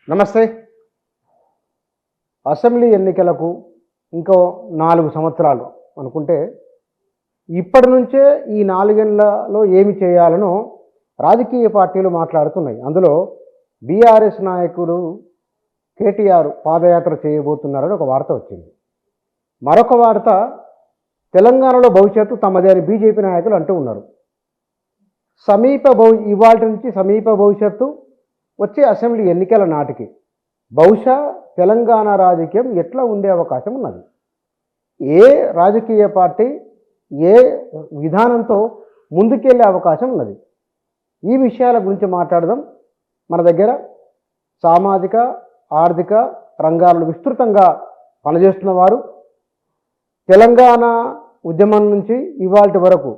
నమస్తే. అసెంబ్లీ ఎన్నికలకు ఇంకో 4 సంవత్సరాలు అనుకుంటే ఇప్పటి నుంచే ఈ 4 ఏళ్లలో ఏమి చేయాలనో రాజకీయ పార్టీలు మాట్లాడుతున్నాయి. అందులో బీఆర్ఎస్ నాయకుడు కేటీఆర్ పాదయాత్ర చేయబోతున్నారని ఒక వార్త వచ్చింది. మరొక వార్త తెలంగాణలో భవిష్యత్తు తమదే అని బీజేపీ నాయకులు అంటూ ఉన్నారు. ఇవాళ నుంచి సమీప భవిష్యత్తు వచ్చే అసెంబ్లీ ఎన్నికల నాటికి బహుశా తెలంగాణ రాజకీయం ఎట్లా ఉండే అవకాశం ఉన్నది, ఏ రాజకీయ పార్టీ ఏ విధానంతో ముందుకెళ్ళే అవకాశం ఉన్నది, ఈ విషయాల గురించి మాట్లాడదాం. మన దగ్గర సామాజిక ఆర్థిక రంగాల్లో విస్తృతంగా పనిచేస్తున్న వారు, తెలంగాణ ఉద్యమం నుంచి ఇవాల్టి వరకు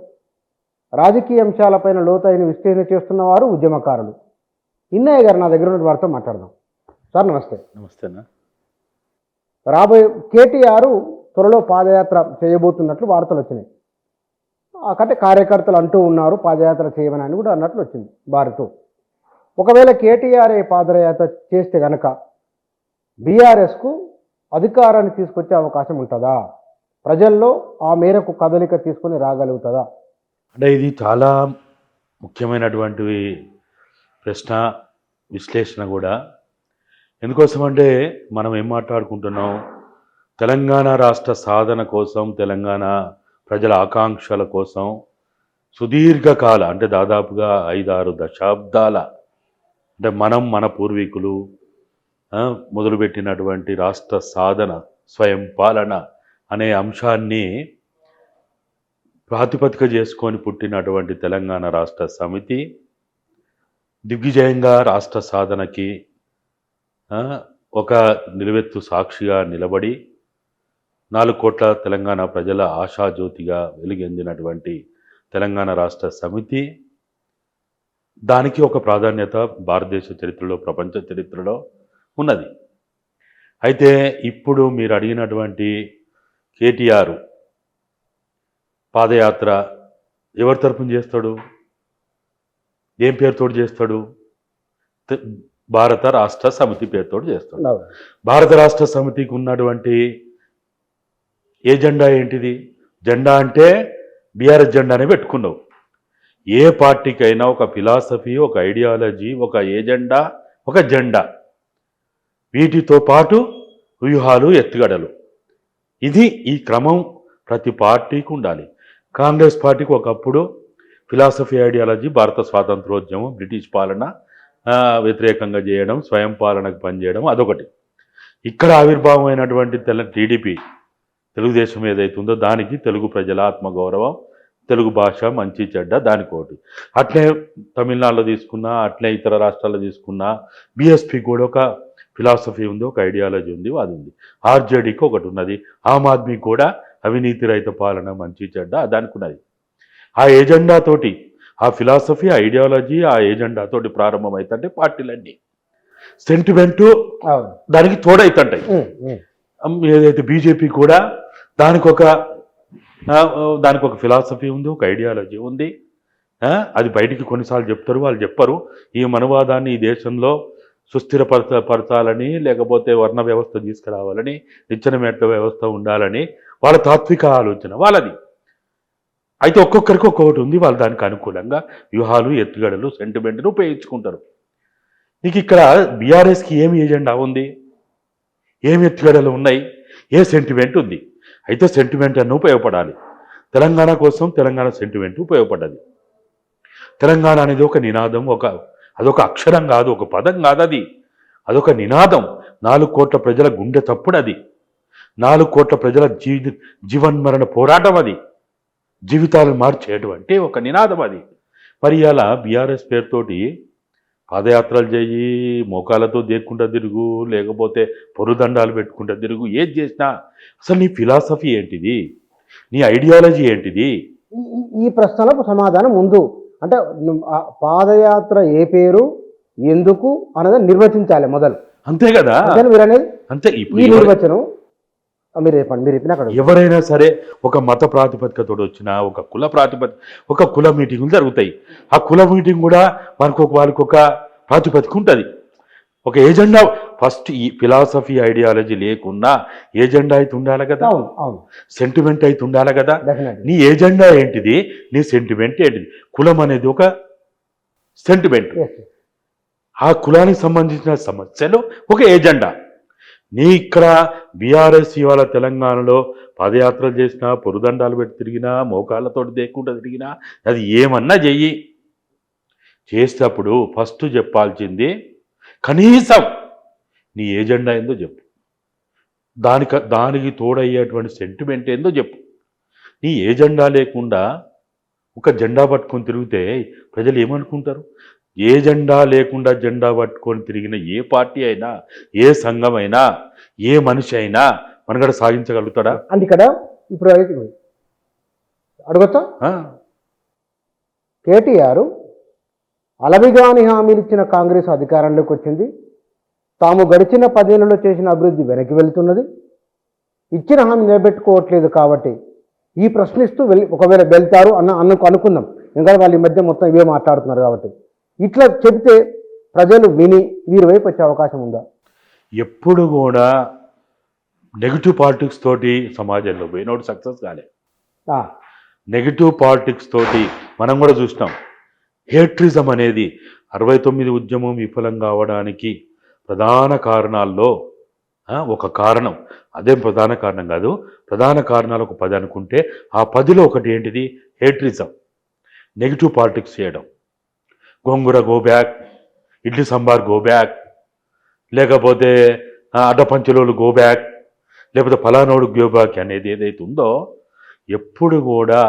రాజకీయ అంశాలపైన లోతైన విశ్లేషణ చేస్తున్నవారు ఉద్యమకారులు ఇన్నయ్య గారు నా దగ్గర ఉన్న వారితో మాట్లాడదాం. సార్ నమస్తే. నమస్తేనా. రాబోయే కేటీఆర్ త్వరలో పాదయాత్ర చేయబోతున్నట్లు వార్తలు వచ్చినాయి. అంటే కార్యకర్తలు అంటూ ఉన్నారు పాదయాత్ర చేయమని అని కూడా అన్నట్లు వచ్చింది వారితో. ఒకవేళ కేటీఆర్ పాదయాత్ర చేస్తే కనుక బీఆర్ఎస్కు అధికారాన్ని తీసుకొచ్చే అవకాశం ఉంటుందా? ప్రజల్లో ఆ మేరకు కదలిక తీసుకొని రాగలుగుతుందా? అంటే ఇది చాలా ముఖ్యమైనటువంటి ప్రశ్న, విశ్లేషణ కూడా. ఎందుకోసమంటే మనం ఏం మాట్లాడుకుంటున్నాం, తెలంగాణ రాష్ట్ర సాధన కోసం, తెలంగాణ ప్రజల ఆకాంక్షల కోసం సుదీర్ఘకాల అంటే దాదాపుగా 5-6 దశాబ్దాల అంటే మన పూర్వీకులు మొదలుపెట్టినటువంటి రాష్ట్ర సాధన, స్వయం పాలన అనే అంశాన్ని ప్రాతిపదిక చేసుకొని పుట్టినటువంటి తెలంగాణ రాష్ట్ర సమితి దిగ్విజయంగా రాష్ట్ర సాధనకి ఒక నిలువెత్తు సాక్షిగా నిలబడి 4 కోట్ల తెలంగాణ ప్రజల ఆశాజ్యోతిగా వెలుగొందినటువంటి తెలంగాణ రాష్ట్ర సమితి, దానికి ఒక ప్రాధాన్యత భారతదేశ చరిత్రలో, ప్రపంచ చరిత్రలో ఉన్నది. అయితే ఇప్పుడు మీరు అడిగినటువంటి కేటీఆర్ పాదయాత్ర ఎవరి తరపున చేస్తాడు, ఏం పేరుతో చేస్తాడు? భారత రాష్ట్ర సమితి పేరుతో చేస్తాడు. భారత రాష్ట్ర సమితికి ఉన్నటువంటి జెండా ఏంటిది? జెండా అంటే బీఆర్ఎస్ జెండానే పెట్టుకున్నావు. ఏ పార్టీకైనా ఒక ఫిలాసఫీ, ఒక ఐడియాలజీ, ఒక ఏజెండా, ఒక జెండా, వీటితో పాటు వ్యూహాలు, ఎత్తుగడలు, ఇది ఈ క్రమం ప్రతి పార్టీకి ఉండాలి. కాంగ్రెస్ పార్టీకి ఒకప్పుడు ఫిలాసఫీ, ఐడియాలజీ, భారత స్వాతంత్రోద్యమం, బ్రిటిష్ పాలన వ్యతిరేకంగా చేయడం, స్వయం పాలనకు పనిచేయడం అదొకటి. ఇక్కడ ఆవిర్భావమైనటువంటి టీడీపీ, తెలుగుదేశం ఏదైతుందో దానికి తెలుగు ప్రజల ఆత్మగౌరవం, తెలుగు భాష, మంచి చెడ్డ దానికోటి. అట్లే తమిళనాడులో తీసుకున్నా, అట్లే ఇతర రాష్ట్రాల్లో తీసుకున్నా బీఎస్పీ కూడా ఒక ఫిలాసఫీ ఉంది, ఒక ఐడియాలజీ ఉంది, అది ఉంది. ఆర్జేడీకి ఒకటి ఉన్నది. ఆమ్ ఆద్మీ కూడా అవినీతి రహిత పాలన, మంచి చెడ్డ దానికి ఉన్నది. ఆ ఏజెండాతోటి, ఆ ఫిలాసఫీ, ఆ ఐడియాలజీ, ఆ ఏజెండాతోటి ప్రారంభమవుతుంటే పార్టీలన్నీ సెంటిమెంటు దానికి తోడవుతుంటాయి. ఏదైతే బీజేపీ కూడా దానికి ఒక ఫిలాసఫీ ఉంది, ఒక ఐడియాలజీ ఉంది. అది బయటికి కొన్నిసార్లు చెప్తారు, వాళ్ళు చెప్పరు. ఈ మనవాదాన్ని ఈ దేశంలో సుస్థిరపరచాలని, లేకపోతే వర్ణ వ్యవస్థ తీసుకురావాలని, నిచ్చెన మెట్ల వ్యవస్థ ఉండాలని వాళ్ళ తాత్విక ఆలోచన వాళ్ళది. అయితే ఒక్కొక్కరికి ఒక్కొక్కటి ఉంది. వాళ్ళు దానికి అనుకూలంగా వ్యూహాలు, ఎత్తుగడలు, సెంటిమెంట్ను ఉపయోగించుకుంటారు. నీకు ఇక్కడ బీఆర్ఎస్కి ఏమి ఏజెండా ఉంది, ఏమి ఎత్తుగడలు ఉన్నాయి, ఏ సెంటిమెంట్ ఉంది? అయితే సెంటిమెంట్ అన్న ఉపయోగపడాలి. తెలంగాణ కోసం తెలంగాణ సెంటిమెంట్ ఉపయోగపడ్డది. తెలంగాణ అనేది ఒక నినాదం, అదొక అక్షరం కాదు, ఒక పదం కాదు, అదొక నినాదం. 4 కోట్ల ప్రజల గుండె తప్పుడు అది. 4 కోట్ల ప్రజల జీవన్మరణ పోరాటం అది. జీవితాలను మార్చేటువంటి ఒక నినాదం అది. మరి అలా బీఆర్ఎస్ పేరుతోటి పాదయాత్రలు చేయి, మోకాలతో దేక్కుంటా తిరుగు, లేకపోతే పొరుదండాలు పెట్టుకుంటా తిరుగు, ఏది చేసినా అసలు నీ ఫిలాసఫీ ఏంటిది, నీ ఐడియాలజీ ఏంటిది? ఈ ప్రశ్నలకు సమాధానం ముందు అంటే పాదయాత్ర ఏ పేరు, ఎందుకు అనేది నిర్వచించాలి మొదలు. అంతే కదా మీరు అనేది. అంతే. ఈ నిర్వచనం మీరు చెప్పిన ఎవరైనా సరే ఒక మత ప్రాతిపదికతో వచ్చినా, ఒక కుల ప్రాతిపదిక, ఒక కుల మీటింగులు జరుగుతాయి. ఆ కుల మీటింగ్ కూడా వాళ్ళకి ఒక ప్రాతిపదిక ఉంటుంది. ఒక ఏజెండా ఫస్ట్ ఈ ఫిలాసఫీ ఐడియాలజీ లేకున్నా ఏజెండా అయితే ఉండాలి కదా, అవును అవును సెంటిమెంట్ అయితే ఉండాలి కదా. డెఫినెట్లీ. నీ ఏజెండా ఏంటిది, నీ సెంటిమెంట్ ఏంటిది? కులం అనేది ఒక సెంటిమెంట్, ఆ కులానికి సంబంధించిన సమస్యలు ఒక ఏజెండా. నీ ఇక్కడ బీఆర్ఎస్ ఇవాళ తెలంగాణలో పాదయాత్రలు చేసినా, పొరుదండాలు పెట్టి తిరిగినా, మోకాళ్ళతో దేక్కుంటూ తిరిగినా, అది ఏమన్నా చెయ్యి, చేసేటప్పుడు ఫస్ట్ చెప్పాల్సింది కనీసం నీ ఏజెండా ఏందో చెప్పు, దానికి తోడయ్యేటువంటి సెంటిమెంట్ ఏందో చెప్పు. నీ ఏజెండా లేకుండా ఒక జెండా పట్టుకొని తిరిగితే ప్రజలు ఏమనుకుంటారు? ఏ జెండా లేకుండా జెండా పట్టుకొని తిరిగిన ఏ పార్టీ అయినా, ఏ సంఘం అయినా, ఏ మనిషి అయినా మనగడ సాగించగలుగుతాడా? అంటే ఇక్కడ ఇప్పుడు అడగచ్చా, కేటీఆర్ అలవిగాని హామీలు ఇచ్చిన కాంగ్రెస్ అధికారంలోకి వచ్చింది, తాము గడిచిన 10 ఏళ్లలో చేసిన అభివృద్ధి వెనక్కి వెళ్తున్నది, ఇచ్చిన హామీ నిలబెట్టుకోవట్లేదు కాబట్టి ఈ ప్రశ్నిస్తూ ఒకవేళ వెళ్తారు అనుకుందాం, ఎందుకంటే వాళ్ళ ఈ మధ్య మొత్తం ఇవే మాట్లాడుతున్నారు కాబట్టి. ఇట్లా చెబితే ప్రజలు విని వీరి వైపు వచ్చే అవకాశం ఉందా? ఎప్పుడు కూడా నెగిటివ్ పాలిటిక్స్ తోటి సమాజంలో పోయినోడు సక్సెస్ కాలే. నెగిటివ్ పాలిటిక్స్ తోటి మనం కూడా చూసినాం. హేట్రిజం అనేది 69 ఉద్యమం విఫలం కావడానికి ప్రధాన కారణాల్లో ఒక కారణం, అదేం ప్రధాన కారణం కాదు, ప్రధాన కారణాలు ఒక 10 అనుకుంటే ఆ 10లో ఒకటి ఏంటిది? హేట్రిజం, నెగిటివ్ పాలిటిక్స్ చేయడం. Gongura go back, idli sambar go back, లేకపోతే అడ్డపంచలోలు గో బ్యాక్, లేకపోతే ఫలానోడు గో బ్యాక్ అనేది ఏదైతే ఉందో, ఎప్పుడు కూడా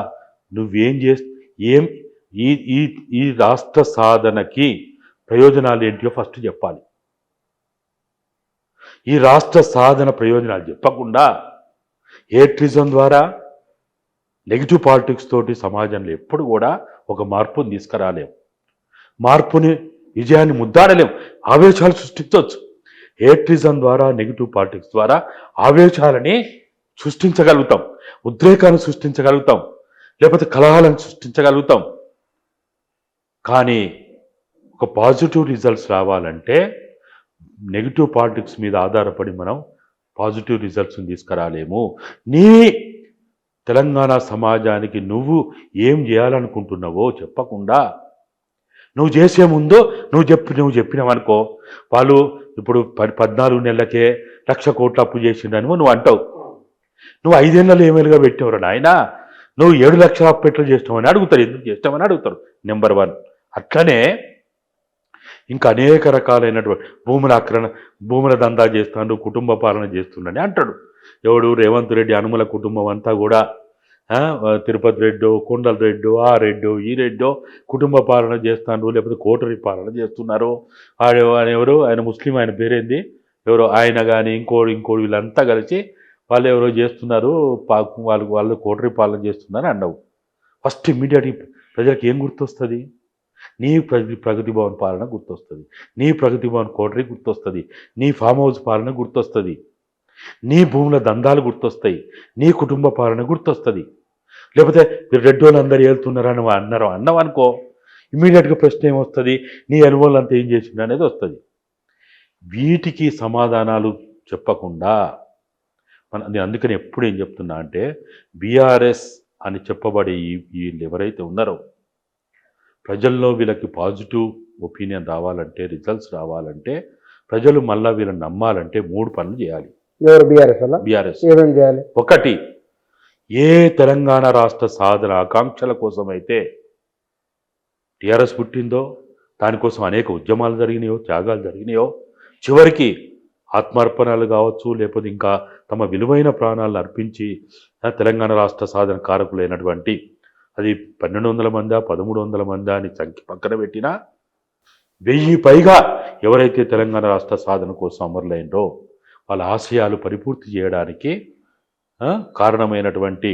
నువ్వేం ఈ రాష్ట్ర సాధనకి ప్రయోజనాలు ఏంటియో ఫస్ట్ చెప్పాలి. ఈ రాష్ట్ర సాధన ప్రయోజనాలు చెప్పకుండా హేట్రిజం ద్వారా, నెగిటివ్ పాలిటిక్స్ తోటి సమాజంలో ఎప్పుడు కూడా ఒక మార్పుని తీసుకురాలేం, మార్పుని విజయాన్ని ముద్దాడలేం. ఆవేశాలు సృష్టించవచ్చు. హేట్రిజం ద్వారా, నెగిటివ్ పాలిటిక్స్ ద్వారా ఆవేశాలని సృష్టించగలుగుతాం, ఉద్రేకాన్ని సృష్టించగలుగుతాం, లేకపోతే కలహాలను సృష్టించగలుగుతాం. కానీ ఒక పాజిటివ్ రిజల్ట్స్ రావాలంటే నెగిటివ్ పాలిటిక్స్ మీద ఆధారపడి మనం పాజిటివ్ రిజల్ట్స్ని తీసుకురాలేము. నీ తెలంగాణ సమాజానికి నువ్వు ఏం చేయాలనుకుంటున్నావో చెప్పకుండా నువ్వు చేసే ముందు నువ్వు చెప్పినావనుకో, వాళ్ళు ఇప్పుడు 14 నెలలకే 1,00,000 కోట్లు అప్పు చేసిండని నువ్వు అంటావు. నువ్వు 5 ఏళ్ళలో ఏమేలుగా పెట్టేవారు నాయన, నువ్వు 7 లక్షల అప్పు ఎట్లా చేస్తామని అడుగుతారు, ఎందుకు చేస్తామని అడుగుతారు. నెంబర్ 1. అట్లనే ఇంకా అనేక రకాలైనటువంటి భూముల దందా చేస్తాడు, కుటుంబ పాలన చేస్తుండని అంటాడు. ఎవడు? రేవంత్ రెడ్డి అనుమల కుటుంబం అంతా కూడా తిరుపతి రెడ్డో, కొండల రెడ్డో, ఆ రెడ్డో, ఈ రెడ్డో కుటుంబ పాలన చేస్తాడు, లేకపోతే కోటరీ పాలన చేస్తున్నారు. ఎవరు? ఆయన ముస్లిం, ఆయన పేరేంది, ఎవరో ఆయన కానీ ఇంకోడు వీళ్ళంతా కలిసి వాళ్ళు ఎవరో చేస్తున్నారు, వాళ్ళు కోటరీ పాలన చేస్తున్నారు అన్నావు. ఫస్ట్ ఇమ్మీడియట్గా ప్రజలకు ఏం గుర్తొస్తుంది? నీ ప్రగతి భవన్ పాలన గుర్తొస్తుంది, నీ ప్రగతి భవన్ కోటరీ గుర్తొస్తుంది, నీ ఫామ్ హౌస్ పాలన గుర్తొస్తుంది, నీ భూముల దందాలు గుర్తొస్తాయి, నీ కుటుంబ పాలన గుర్తొస్తుంది. లేకపోతే మీరు రెడ్డోళ్ళు అందరూ వెళ్తున్నారని అన్నావు అనుకో, ఇమ్మీడియట్గా ప్రశ్న ఏమొస్తుంది? నీ అనుభవం అంతా ఏం చేసిండు అనేది వస్తుంది. వీటికి సమాధానాలు చెప్పకుండా నేను అందుకని ఎప్పుడు ఏం చెప్తున్నా అంటే, బీఆర్ఎస్ అని చెప్పబడే వీళ్ళు ఎవరైతే ఉన్నారో ప్రజల్లో వీళ్ళకి పాజిటివ్ ఒపీనియన్ రావాలంటే, రిజల్ట్స్ రావాలంటే, ప్రజలు మళ్ళా వీళ్ళని నమ్మాలంటే 3 పనులు చేయాలి. బీఆర్ఎస్ ఏమేం చేయాలి? 1, ఏ తెలంగాణ రాష్ట్ర సాధన ఆకాంక్షల కోసమైతే టీఆర్ఎస్ పుట్టిందో, దానికోసం అనేక ఉద్యమాలు జరిగినాయో, త్యాగాలు జరిగినాయో, చివరికి ఆత్మార్పణలు కావచ్చు, లేకపోతే ఇంకా తమ విలువైన ప్రాణాలను అర్పించి తెలంగాణ రాష్ట్ర సాధన కారకులైనటువంటి, అది 1200 మందా 1300 మందా అని సంఖ్య పక్కన పెట్టినా 1000 పైగా ఎవరైతే తెలంగాణ రాష్ట్ర సాధన కోసం అమరులైనరో వాళ్ళ ఆశయాలు పరిపూర్తి చేయడానికి కారణమైనటువంటి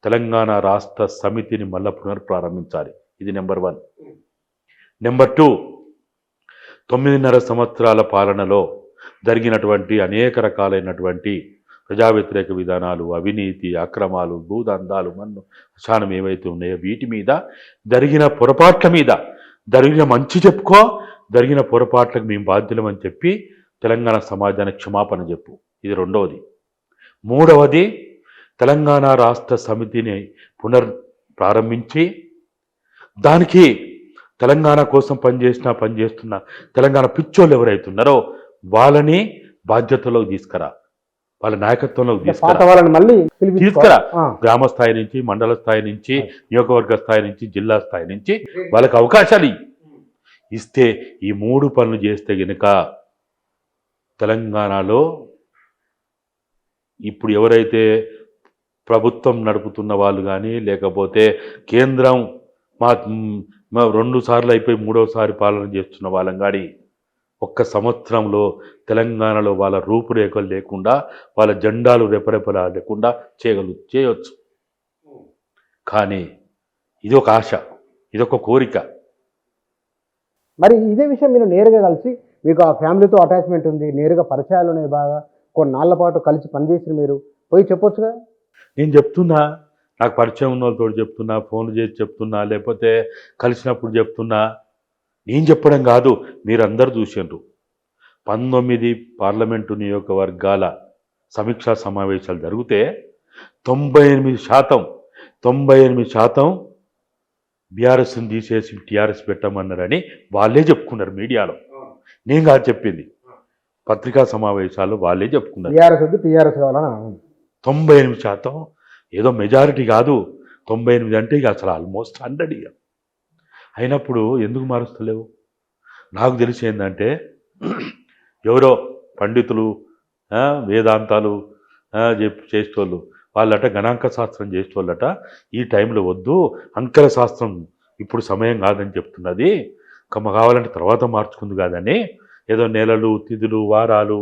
తెలంగాణ రాష్ట్ర సమితిని మళ్ళా పునర్ప్రారంభించాలి. ఇది నెంబర్ 1. నెంబర్ 2, 9.5 సంవత్సరాల పాలనలో జరిగినటువంటి అనేక రకాలైనటువంటి ప్రజా వ్యతిరేక విధానాలు, అవినీతి, అక్రమాలు, భూదందాలు, మన్ను శ్మశానం ఏవైతే ఉన్నాయో వీటి మీద జరిగిన పొరపాట్ల మీద జరిగిన మంచి చెప్పుకో, జరిగిన పొరపాట్లకు మేము బాధ్యులమని చెప్పి తెలంగాణ సమాజానికి క్షమాపణ చెప్పు. ఇది రెండవది. మూడవది, తెలంగాణ రాష్ట్ర సమితిని ప్రారంభించి దానికి తెలంగాణ కోసం పనిచేస్తున్న తెలంగాణ పిచ్చోళ్ళు ఎవరైతున్నారో వాళ్ళని బాధ్యతలోకి తీసుకురా, వాళ్ళ నాయకత్వంలోకి పాత తీసుకురా వాళ్ళని మళ్ళీ తీసుకురా గ్రామ స్థాయి నుంచి, మండల స్థాయి నుంచి, నియోజకవర్గ స్థాయి నుంచి, జిల్లా స్థాయి నుంచి వాళ్ళకి అవకాశాలు ఇస్తే ఈ 3 పనులు చేస్తే గనుక తెలంగాణలో ఇప్పుడు ఎవరైతే ప్రభుత్వం నడుపుతున్న వాళ్ళు కానీ, లేకపోతే కేంద్రం మా 2 సార్లు అయిపోయి 3వ సారి పాలన చేస్తున్న వాళ్ళం కానీ ఒక్క సంవత్సరంలో తెలంగాణలో వాళ్ళ రూపురేఖలు లేకుండా, వాళ్ళ జెండాలు రెపరెపలా లేకుండా చేయవచ్చు. కానీ ఇది ఒక ఆశ, ఇదొక కోరిక. మరి ఇదే విషయం మీరు నేరుగా కలిసి, మీకు ఆ ఫ్యామిలీతో అటాచ్మెంట్ ఉంది, నేరుగా పరిచయాలు ఉన్నాయి, బాగా కొన్నాళ్ల పాటు కలిసి పనిచేసిన మీరు పోయి చెప్పొచ్చుగా. నేను చెప్తున్నా, నాకు పరిచయం ఉన్న వాళ్ళతో చెప్తున్నా, ఫోన్లు చేసి చెప్తున్నా, లేకపోతే కలిసినప్పుడు చెప్తున్నా. నేను చెప్పడం కాదు, మీరందరూ చూసిండ్రు. 19 పార్లమెంటు నియోజకవర్గాల సమీక్షా సమావేశాలు జరిగితే 98% బీఆర్ఎస్ని తీసేసి టీఆర్ఎస్ పెట్టమన్నారని వాళ్ళే చెప్పుకున్నారు మీడియాలో. నేను కాదు చెప్పింది, పత్రికా సమావేశాలు వాళ్ళే చెప్పుకున్నారు. టీఆర్ఎస్ కావాలన్నా 98%, ఏదో మెజారిటీ కాదు, 98 అంటే ఇక అసలు ఆల్మోస్ట్ 100 ఇక. అయినప్పుడు ఎందుకు మారుస్తలేవు? నాకు తెలిసి ఏంటంటే ఎవరో పండితులు, వేదాంతాలు చేసేటోళ్ళు వాళ్ళట, గణాంక శాస్త్రం చేసేటోళ్ళట ఈ టైంలో వద్దు, అంకెల శాస్త్రం ఇప్పుడు సమయం కాదని చెప్తున్నది, కావాలంటే తర్వాత మార్చుకుంది కాదని ఏదో నెలలు, తిథులు, వారాలు,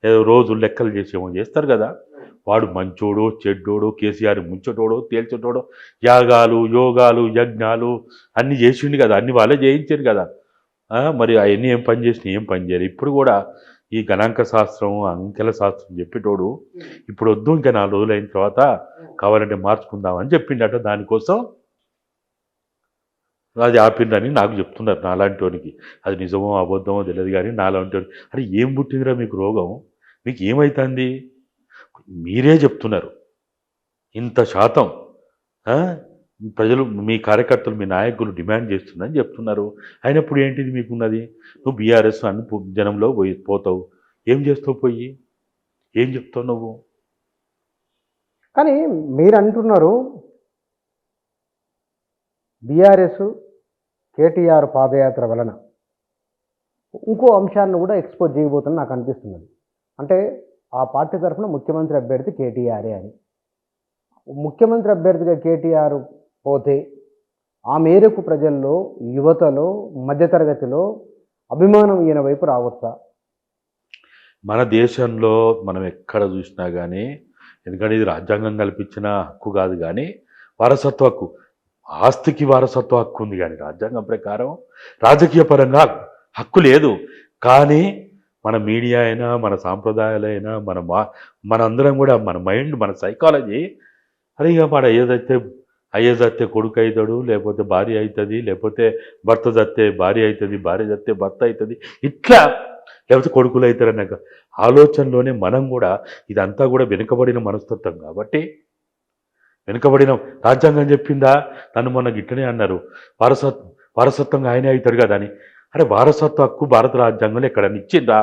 ఏదో రోజులు లెక్కలు చేసేమో చేస్తారు కదా. వాడు మంచోడో చెడ్డోడో, కేసీఆర్ ముంచటోడో తేల్చటోడో, యాగాలు, యోగాలు, యజ్ఞాలు అన్నీ చేసిండు కదా, అన్ని వాళ్ళే చేయించారు కదా. మరి అవన్నీ ఏం పని చేసినా ఏం పని చేయరు. ఇప్పుడు కూడా ఈ గణాంక శాస్త్రం, అంకెల శాస్త్రం చెప్పేటోడు ఇప్పుడు వద్దు, ఇంకా 4 రోజులు అయిన తర్వాత కావాలంటే మార్చుకుందామని చెప్పిండట. దానికోసం అది ఆపిందని నాకు చెప్తున్నారు, నాలాంటి వానికి. అది నిజమో అబద్ధమో తెలియదు కానీ నాలాంటి వాడికి, అరే ఏం పుట్టిందిరా మీకు రోగం, మీకు ఏమవుతుంది? మీరే చెప్తున్నారు ఇంత శాతం ప్రజలు, మీ కార్యకర్తలు, మీ నాయకులు డిమాండ్ చేస్తుందని చెప్తున్నారు. అయినప్పుడు ఏంటిది మీకున్నది? నువ్వు బీఆర్ఎస్ అని జనంలో పోతావు, ఏం చేస్తావు? పోయి ఏం చెప్తావు నువ్వు? కానీ మీరు అంటున్నారు బీఆర్ఎస్ కేటీఆర్ పాదయాత్ర వలన ఇంకో అంశాన్ని కూడా ఎక్స్పోజ్ చేయబోతుందని నాకు అనిపిస్తున్నది. అంటే ఆ పార్టీ తరఫున ముఖ్యమంత్రి అభ్యర్థి కేటీఆరే అని. ముఖ్యమంత్రి అభ్యర్థిగా కేటీఆర్ పోతే ఆ మేరకు ప్రజల్లో, యువతలో, మధ్యతరగతిలో అభిమానం ఈయన వైపు రావచ్చా? మన దేశంలో మనం ఎక్కడ చూసినా కానీ, ఎందుకంటే ఇది రాజ్యాంగం కల్పించిన హక్కు కాదు కానీ వారసత్వ హక్కు, ఆస్తికి వారసత్వ హక్కు ఉంది కానీ రాజ్యాంగం ప్రకారం రాజకీయ పరంగా హక్కు లేదు. కానీ మన మీడియా అయినా, మన సాంప్రదాయాలైనా, మనందరం కూడా మన మైండ్, మన సైకాలజీ, అరే ఇక వాడు అయ్యేదత్తే కొడుకు అవుతాడు, లేకపోతే భార్య అవుతుంది, లేకపోతే భర్త దత్తే భార్య అవుతుంది, భార్య దత్తే భర్త అవుతుంది, ఇట్లా, లేకపోతే కొడుకులు అవుతారనే ఆలోచనలోనే మనం కూడా, ఇదంతా కూడా వెనుకబడిన మనస్తత్వం కాబట్టి, వెనుకబడిన రాజ్యాంగం చెప్పిందా? నన్ను మొన్న గిట్టనే అన్నారు, వారసత్వంగా ఆయనే అవుతాడు కదా అని. అరే వారసత్వ హక్కు భారత రాజ్యాంగంలో ఎక్కడన్నా ఇచ్చిందా?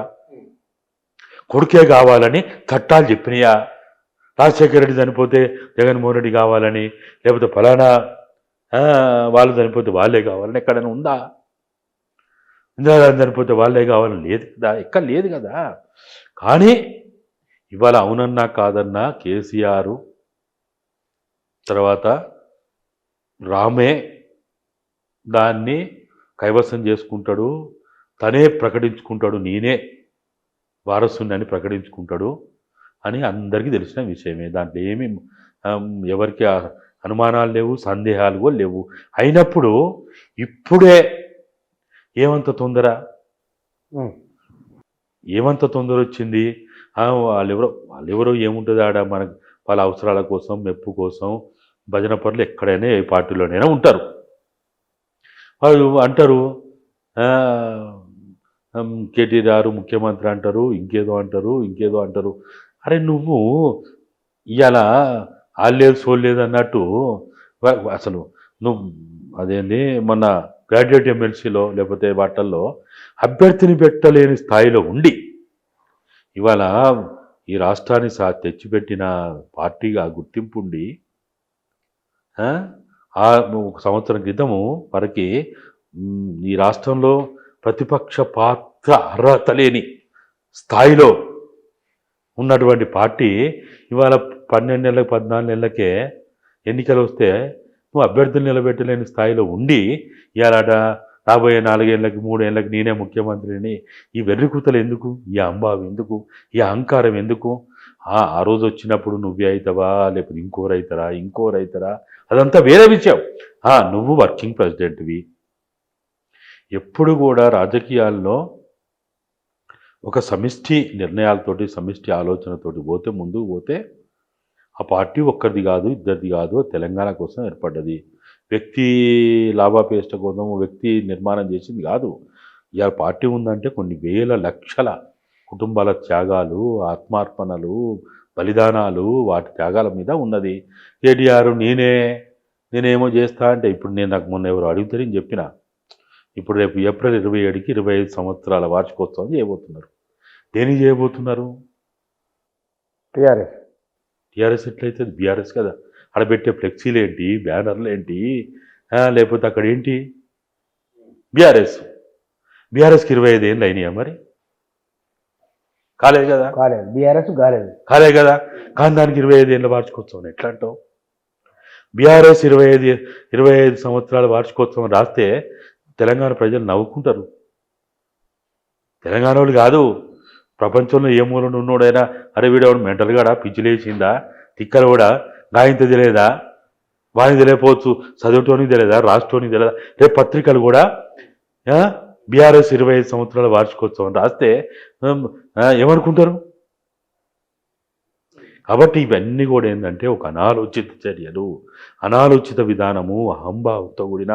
కొడుకే కావాలని చట్టాలు చెప్పినాయా? రాజశేఖర రెడ్డి చనిపోతే జగన్మోహన్ రెడ్డి కావాలని, లేకపోతే ఫలానా వాళ్ళు చనిపోతే వాళ్ళే కావాలని ఎక్కడైనా ఉందా? ఇందిరాగాంధీ చనిపోతే వాళ్ళే కావాలని లేదు కదా, ఎక్కడ లేదు కదా. కానీ ఇవాళ అవునన్నా కాదన్నా కేసీఆర్ తర్వాత రామే దాన్ని కైవసం చేసుకుంటాడు, తనే ప్రకటించుకుంటాడు, నేనే వారసుని ప్రకటించుకుంటాడు అని అందరికీ తెలిసిన విషయమే. దాంట్లో ఏమి ఎవరికి అనుమానాలు లేవు, సందేహాలు కూడా లేవు. అయినప్పుడు ఇప్పుడే ఏమంత తొందర వచ్చింది? వాళ్ళెవరో ఏముంటుంది ఆడ, మనకు వాళ్ళ అవసరాల కోసం, మెప్పు కోసం భజన పనులు ఎక్కడైనా ఏ పార్టీలోనైనా ఉంటారు. వాళ్ళు అంటారు కేటీఆర్ ముఖ్యమంత్రి అంటారు, ఇంకేదో అంటారు. అరే నువ్వు ఇవాళ ఆల్లేదు సోల్లేదు అన్నట్టు అసలు నువ్వు అదేంటి మొన్న గ్రాడ్యుయేట్ ఎమ్మెల్సీలో లేకపోతే వాటిల్లో అభ్యర్థిని పెట్టలేని స్థాయిలో ఉండి ఇవాళ ఈ రాష్ట్రాన్ని తెచ్చిపెట్టిన పార్టీగా గుర్తింపు ఉండి ఒక సంవత్సరం క్రితము వరకు ఈ రాష్ట్రంలో ప్రతిపక్ష పాత్ర అర్హత లేని స్థాయిలో ఉన్నటువంటి పార్టీ ఇవాళ 12 నెలలకు 14 నెలలకే ఎన్నికలు వస్తే నువ్వు అభ్యర్థులు నిలబెట్టలేని స్థాయిలో ఉండి ఇవాళ రాబోయే 4 ఏళ్ళకి 3 ఏళ్ళకి నేనే ముఖ్యమంత్రిని ఈ వెర్రికూతలు ఎందుకు, ఈ అంబావి ఎందుకు, ఈ అహంకారం ఎందుకు? ఆ రోజు వచ్చినప్పుడు నువ్వే అవుతావా లేకపోతే ఇంకోరైతారా అదంతా వేరే విషయం. నువ్వు వర్కింగ్ ప్రెసిడెంట్వి. ఎప్పుడు కూడా రాజకీయాల్లో ఒక సమిష్టి నిర్ణయాలతోటి సమిష్టి ఆలోచనతోటి ముందుకు పోతే ఆ పార్టీ ఒక్కరిది కాదు, ఇద్దరిది కాదు, తెలంగాణ కోసం ఏర్పడ్డది. వ్యక్తి లాభాపేష్ట కోసం వ్యక్తి నిర్మాణం చేసింది కాదు. ఇవాళ పార్టీ ఉందంటే కొన్ని వేల లక్షల కుటుంబాల త్యాగాలు, ఆత్మార్పణలు, బలిదానాలు, వాటి త్యాగాల మీద ఉన్నది. కేటీఆర్ నేనేమో చేస్తా అంటే ఇప్పుడు నాకు మొన్న ఎవరు అడిగితే నేను చెప్పిన ఇప్పుడు రేపు ఏప్రిల్ 27కి 25 సంవత్సరాల వార్షికోత్సవం చేయబోతున్నారు. దేనికి చేయబోతున్నారు? టీఆర్ఎస్ ఎట్లయితే బీఆర్ఎస్ కదా. అక్కడ పెట్టే ఫ్లెక్సీలు ఏంటి, బ్యానర్లు ఏంటి, లేకపోతే అక్కడ ఏంటి బీఆర్ఎస్కి 25 ఏళ్ళు అయినాయా? మరి కాలేదు కదా, కాలేదు కదా. కానీ దానికి 25 ఏళ్ళ వార్షికోత్సవం ఎట్లా అంటావు? బీఆర్ఎస్ 25 సంవత్సరాల వార్షికోత్సవం రాస్తే తెలంగాణ ప్రజలు నవ్వుకుంటారు. తెలంగాణ వాళ్ళు కాదు, ప్రపంచంలో ఏ మూలను ఉన్నోడైనా అరే వీడేవాడు మెంటల్గాడా, పిచ్చిలేసిందా, తిక్కలు కూడా గాయంత తెలియదా, వానికి తెలియకపోవచ్చు, చదువుటోనికి తెలియదా, రాష్ట్రానికి తెలియదా? రేపు పత్రికలు కూడా బీఆర్ఎస్ 25 సంవత్సరాల వార్షికోత్సవం రాస్తే ఏమనుకుంటారు? కాబట్టి ఇవన్నీ కూడా ఏంటంటే ఒక అనాలోచిత చర్యలు, అనాలోచిత విధానము, అహంభావంతో కూడిన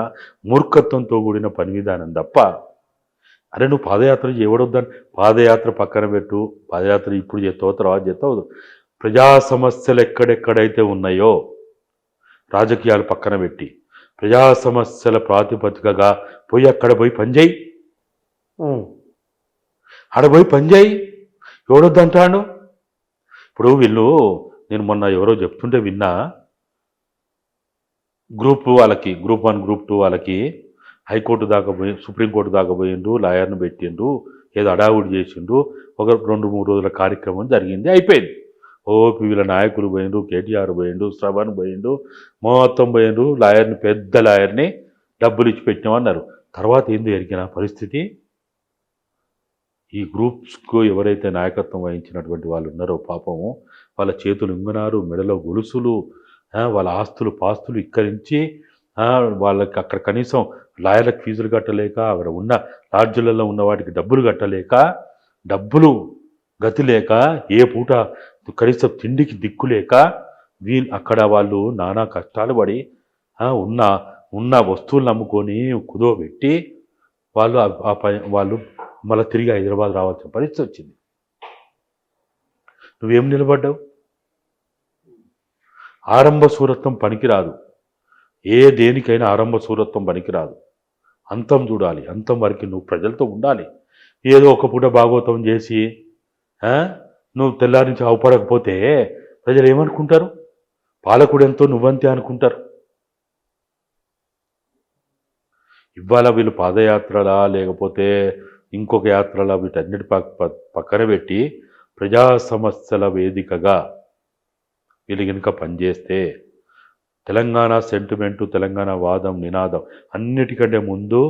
మూర్ఖత్వంతో కూడిన పని విధానం తప్ప. అరే నువ్వు పాదయాత్ర చేయవడొద్దని పాదయాత్ర పక్కన పెట్టు, పాదయాత్ర ఇప్పుడు చేస్తావు తర్వాత చేస్తావు. ప్రజా సమస్యలు ఎక్కడెక్కడైతే ఉన్నాయో రాజకీయాలు పక్కన పెట్టి ప్రజా సమస్యల ప్రాతిపదికగా అక్కడ పోయి పనిచేయి, పనిచేయి. ఎవడొద్దంటాడు? ఇప్పుడు వీళ్ళు నేను మొన్న ఎవరో చెప్తుంటే విన్నా, గ్రూప్ 1 గ్రూప్ 2 వాళ్ళకి హైకోర్టు దాకా పోయి సుప్రీంకోర్టు దాకా పోయిండు, లాయర్ను పెట్టిండు, ఏదో అడావుడి చేసిండు. ఒక 2-3 రోజుల కార్యక్రమం జరిగింది, అయిపోయింది. వీళ్ళ నాయకులు పోయిండు, కేటీఆర్ పోయిండు, శ్రవణ్ పోయిండు, మొత్తం పోయిండు, పెద్ద లాయర్ని డబ్బులు ఇచ్చి పెట్టినామన్నారు. తర్వాత ఏంది ఎరిగిన పరిస్థితి? ఈ గ్రూప్స్కు ఎవరైతే నాయకత్వం వహించినటువంటి వాళ్ళు ఉన్నారో పాపము, వాళ్ళ చేతులు ఉంగనారు, మెడలో గొలుసులు, వాళ్ళ ఆస్తులు పాస్తులు ఇక్కరించి వాళ్ళకి అక్కడ కనీసం లాయర్లకు ఫీజులు కట్టలేక, అక్కడ ఉన్న లాడ్జులలో ఉన్న వాటికి డబ్బులు కట్టలేక, డబ్బులు గతి లేక, ఏ పూట కనీసం తిండికి దిక్కులేక అక్కడ వాళ్ళు నానా కష్టాలు పడి ఉన్న వస్తువులను అమ్ముకొని కుదోబెట్టి వాళ్ళు మళ్ళీ తిరిగి హైదరాబాద్ రావాల్సిన పరిస్థితి వచ్చింది. నువ్వేం నిలబడ్డావు? ఆరంభ సూరత్వం పనికిరాదు. దేనికైనా ఆరంభ సూరత్వం పనికిరాదు. అంతం చూడాలి. అంతం వరకు నువ్వు ప్రజలతో ఉండాలి. ఏదో ఒక పూట భాగవతం చేసి నువ్వు తెల్లారి నుంచి అవపడకపోతే ప్రజలు ఏమనుకుంటారు? పాలకుడెంతో నువ్వంతే అనుకుంటారు. ఇవాళ వీళ్ళు పాదయాత్రలా లేకపోతే ఇంకొక యాత్రలా వీటన్నిటి పక్కన పెట్టి ప్రజా సమస్యల వేదికగా వీళ్ళు కనుక పనిచేస్తే తెలంగాణ సెంటిమెంటు, తెలంగాణ వాదం, నినాదం అన్నిటికంటే ముందు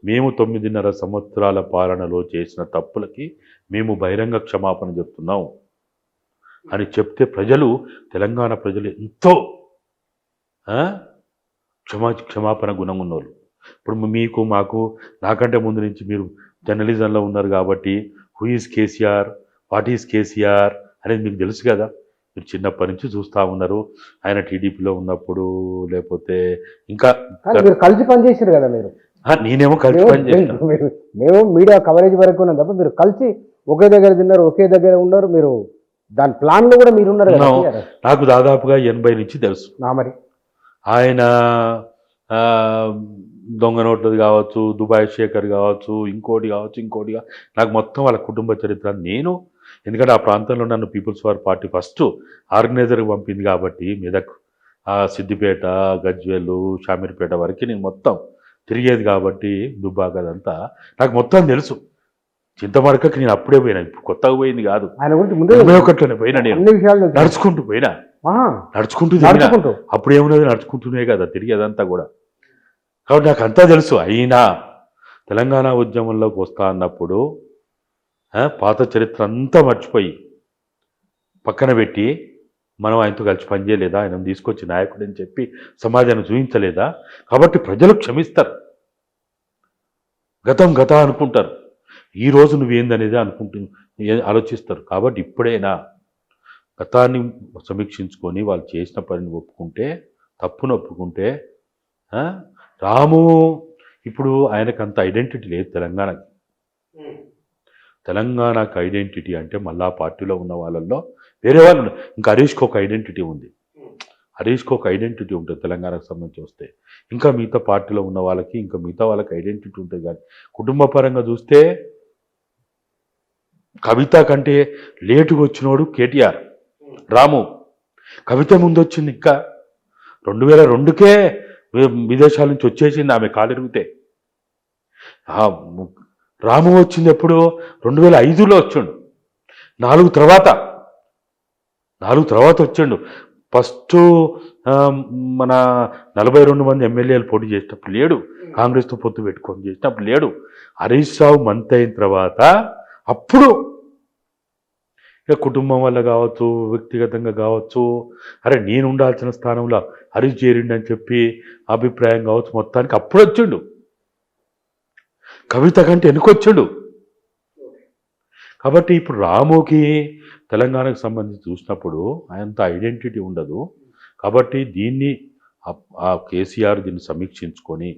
మేము 9.5 సంవత్సరాల పాలనలో చేసిన తప్పులకి మేము బహిరంగ క్షమాపణ చెప్తున్నాం అని చెప్తే తెలంగాణ ప్రజలు ఎంతో క్షమాపణ గుణం ఉన్నోళ్ళు. ఇప్పుడు మీకు మాకు నాకంటే ముందు నుంచి మీరు జర్నలిజంలో ఉన్నారు కాబట్టి who is KCR, what is KCR అనేది మీకు తెలుసు కదా. మీరు చిన్నప్పటి నుంచి చూస్తూ ఉన్నారు. ఆయన టీడీపీలో ఉన్నప్పుడు లేకపోతే ఇంకా కలిసి పనిచేసారు కదా. మీరు నేనేమో కలిసి పని చేసిన. మేము మీడియా కవరేజ్ వరకు ఉన్నాం తప్ప మీరు కలిసి ఒకే దగ్గర తిన్నారు, ఒకే దగ్గర ఉన్నారు. మీరు దాని ప్లాన్లో కూడా మీరు ఉన్నారు కదా. నాకు దాదాపుగా 80 నుంచి తెలుసు. మరి ఆయన దొంగ నోట్లది కావచ్చు, దుబాయ్ శేఖర్ కావచ్చు, ఇంకోటి నాకు మొత్తం వాళ్ళ కుటుంబ చరిత్ర నేను, ఎందుకంటే ఆ ప్రాంతంలో నన్ను పీపుల్స్ వార్ పార్టీ ఫస్ట్ ఆర్గనైజర్కి పంపింది కాబట్టి మెదక్, సిద్దిపేట, గజ్వేలు, షామీర్పేట వరకు నేను మొత్తం తిరిగేది కాబట్టి దుబ్బాక అదంతా నాకు మొత్తం తెలుసు. చింతమడకకి నేను అప్పుడే పోయినా, ఇప్పుడు కొత్తగా పోయింది కాదు. ఆయన గురించి ముందే ఒకట్లోనే పోయినా, నేను నడుచుకుంటూ పోయినా, నడుచుకుంటూ అప్పుడు ఏమున్నది, నడుచుకుంటూనే కదా తిరిగేదంతా కూడా. కాబట్టి నాకు అంతా తెలుసు. అయినా తెలంగాణ ఉద్యమంలోకి వస్తా అన్నప్పుడు పాత చరిత్ర అంతా మర్చిపోయి పక్కన పెట్టి మనం ఆయనతో కలిసి పనిచేయలేదా, ఆయన తీసుకొచ్చి నాయకుడు అని చెప్పి సమాజాన్ని చూపించలేదా? కాబట్టి ప్రజలు క్షమిస్తారు, గతం అనుకుంటారు. ఈ రోజు నువ్వేందనేది ఆలోచిస్తారు. కాబట్టి ఇప్పుడైనా గతాన్ని సమీక్షించుకొని వాళ్ళు చేసిన పనిని ఒప్పుకుంటే, తప్పును ఒప్పుకుంటే, రాము ఇప్పుడు ఆయనకు అంత ఐడెంటిటీ లేదు తెలంగాణకి. తెలంగాణకు ఐడెంటిటీ అంటే మళ్ళా పార్టీలో ఉన్న వాళ్ళల్లో వేరే వాళ్ళు. ఇంకా హరీష్కి ఒక ఐడెంటిటీ ఉంది, హరీష్కి ఒక ఐడెంటిటీ ఉంటుంది తెలంగాణకు సంబంధించి వస్తే. ఇంకా మిగతా పార్టీలో ఉన్న వాళ్ళకి, ఇంకా మిగతా వాళ్ళకి ఐడెంటిటీ ఉంటుంది. కానీ కుటుంబ పరంగా చూస్తే కవిత కంటే లేటుగా వచ్చినోడు కేటీఆర్. రాము కవిత ముందు వచ్చింది, ఇంకా 2002కే విదేశాల నుంచి వచ్చేసింది ఆమె కాలిరిగితే. రాము వచ్చింది ఎప్పుడు? 2005లో వచ్చిండు, 4 తర్వాత వచ్చిండు. ఫస్ట్ మన 42 మంది ఎమ్మెల్యేలు పోటీ చేసినప్పుడు లేడు, కాంగ్రెస్తో పొత్తు పెట్టుకొని చేసినప్పుడు లేడు. హరీష్ రావు మంత్ అయిన తర్వాత అప్పుడు ఇక కుటుంబం వల్ల కావచ్చు, వ్యక్తిగతంగా కావచ్చు, అరే నేను ఉండాల్సిన స్థానంలో హరీష్ చేరిండి అని చెప్పి అభిప్రాయం కావచ్చు, మొత్తానికి అప్పుడు వచ్చిండు. కవిత కంటే వెనుకొచ్చాడు. కాబట్టి ఇప్పుడు రాముకి తెలంగాణకు సంబంధించి చూసినప్పుడు అంత ఐడెంటిటీ ఉండదు. కాబట్టి దీన్ని కేసీఆర్ దీన్ని సమీక్షించుకొని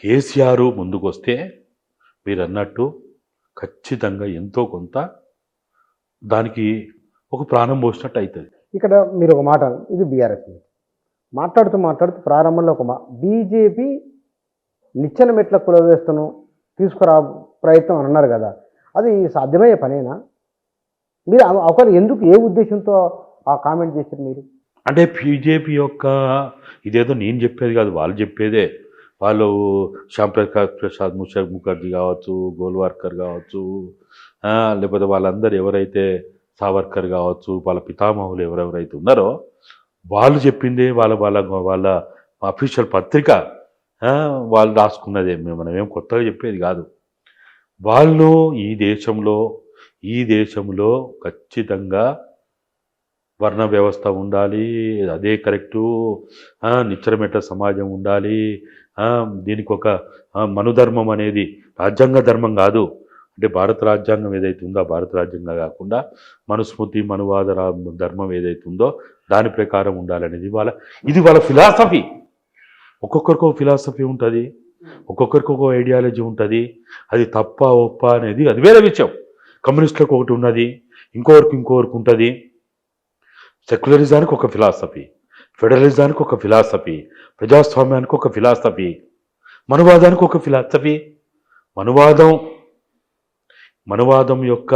కేసీఆర్ ముందుకు వస్తే మీరు అన్నట్టు ఖచ్చితంగా ఎంతో కొంత దానికి ఒక ప్రాణం పోసినట్టు అవుతుంది. ఇక్కడ మీరు ఒక మాట, ఇది బీఆర్ఎస్ మాట్లాడుతూ ప్రారంభంలో ఒక బీజేపీ నిచ్చెన మెట్ల కుల వ్యవస్థను తీసుకురా ప్రయత్నం అని అన్నారు కదా, అది సాధ్యమయ్యే పనేనా? మీరు ఒకరు ఎందుకు, ఏ ఉద్దేశంతో ఆ కామెంట్ చేశారు మీరు? అంటే బీజేపీ యొక్క ఇదేదో నేను చెప్పేది కాదు, వాళ్ళు చెప్పేదే. వాళ్ళు శ్యాంప్రసాద్ ముఖర్జీ కావచ్చు, గోల్వార్కర్ కావచ్చు, లేకపోతే వాళ్ళందరూ ఎవరైతే సావర్కర్ కావచ్చు, వాళ్ళ పితామహులు ఎవరెవరైతే ఉన్నారో వాళ్ళు చెప్పిందే, వాళ్ళ అఫీషియల్ పత్రిక వాళ్ళు రాసుకున్నదే. మనమేం కొత్తగా చెప్పేది కాదు. వాళ్ళు ఈ దేశంలో ఖచ్చితంగా వర్ణ వ్యవస్థ ఉండాలి, అదే కరెక్టు, నిచ్చరమెట్ల సమాజం ఉండాలి, దీనికి ఒక మనుధర్మం అనేది రాజ్యాంగ ధర్మం కాదు. అంటే భారత రాజ్యాంగం ఏదైతే ఉందో భారత రాజ్యాంగం కాకుండా మనుస్మృతి, మనువాద ధర్మం ఏదైతే ఉందో దాని ప్రకారం ఉండాలనేది ఇది వాళ్ళ ఫిలాసఫీ. ఒక్కొక్కరికి ఒక ఫిలాసఫీ ఉంటుంది, ఒక్కొక్కరికి ఒక ఐడియాలజీ ఉంటుంది. అది తప్ప ఒప్ప అనేది అది వేరే విషయం. కమ్యూనిస్టులకు ఒకటి ఉన్నది, ఇంకొకరికి ఉంటుంది. సెక్యులరిజానికి ఒక ఫిలాసఫీ, ఫెడరలిజానికి ఒక ఫిలాసఫీ, ప్రజాస్వామ్యానికి ఒక ఫిలాసఫీ, మనువాదానికి ఒక ఫిలాసఫీ. మనువాదం యొక్క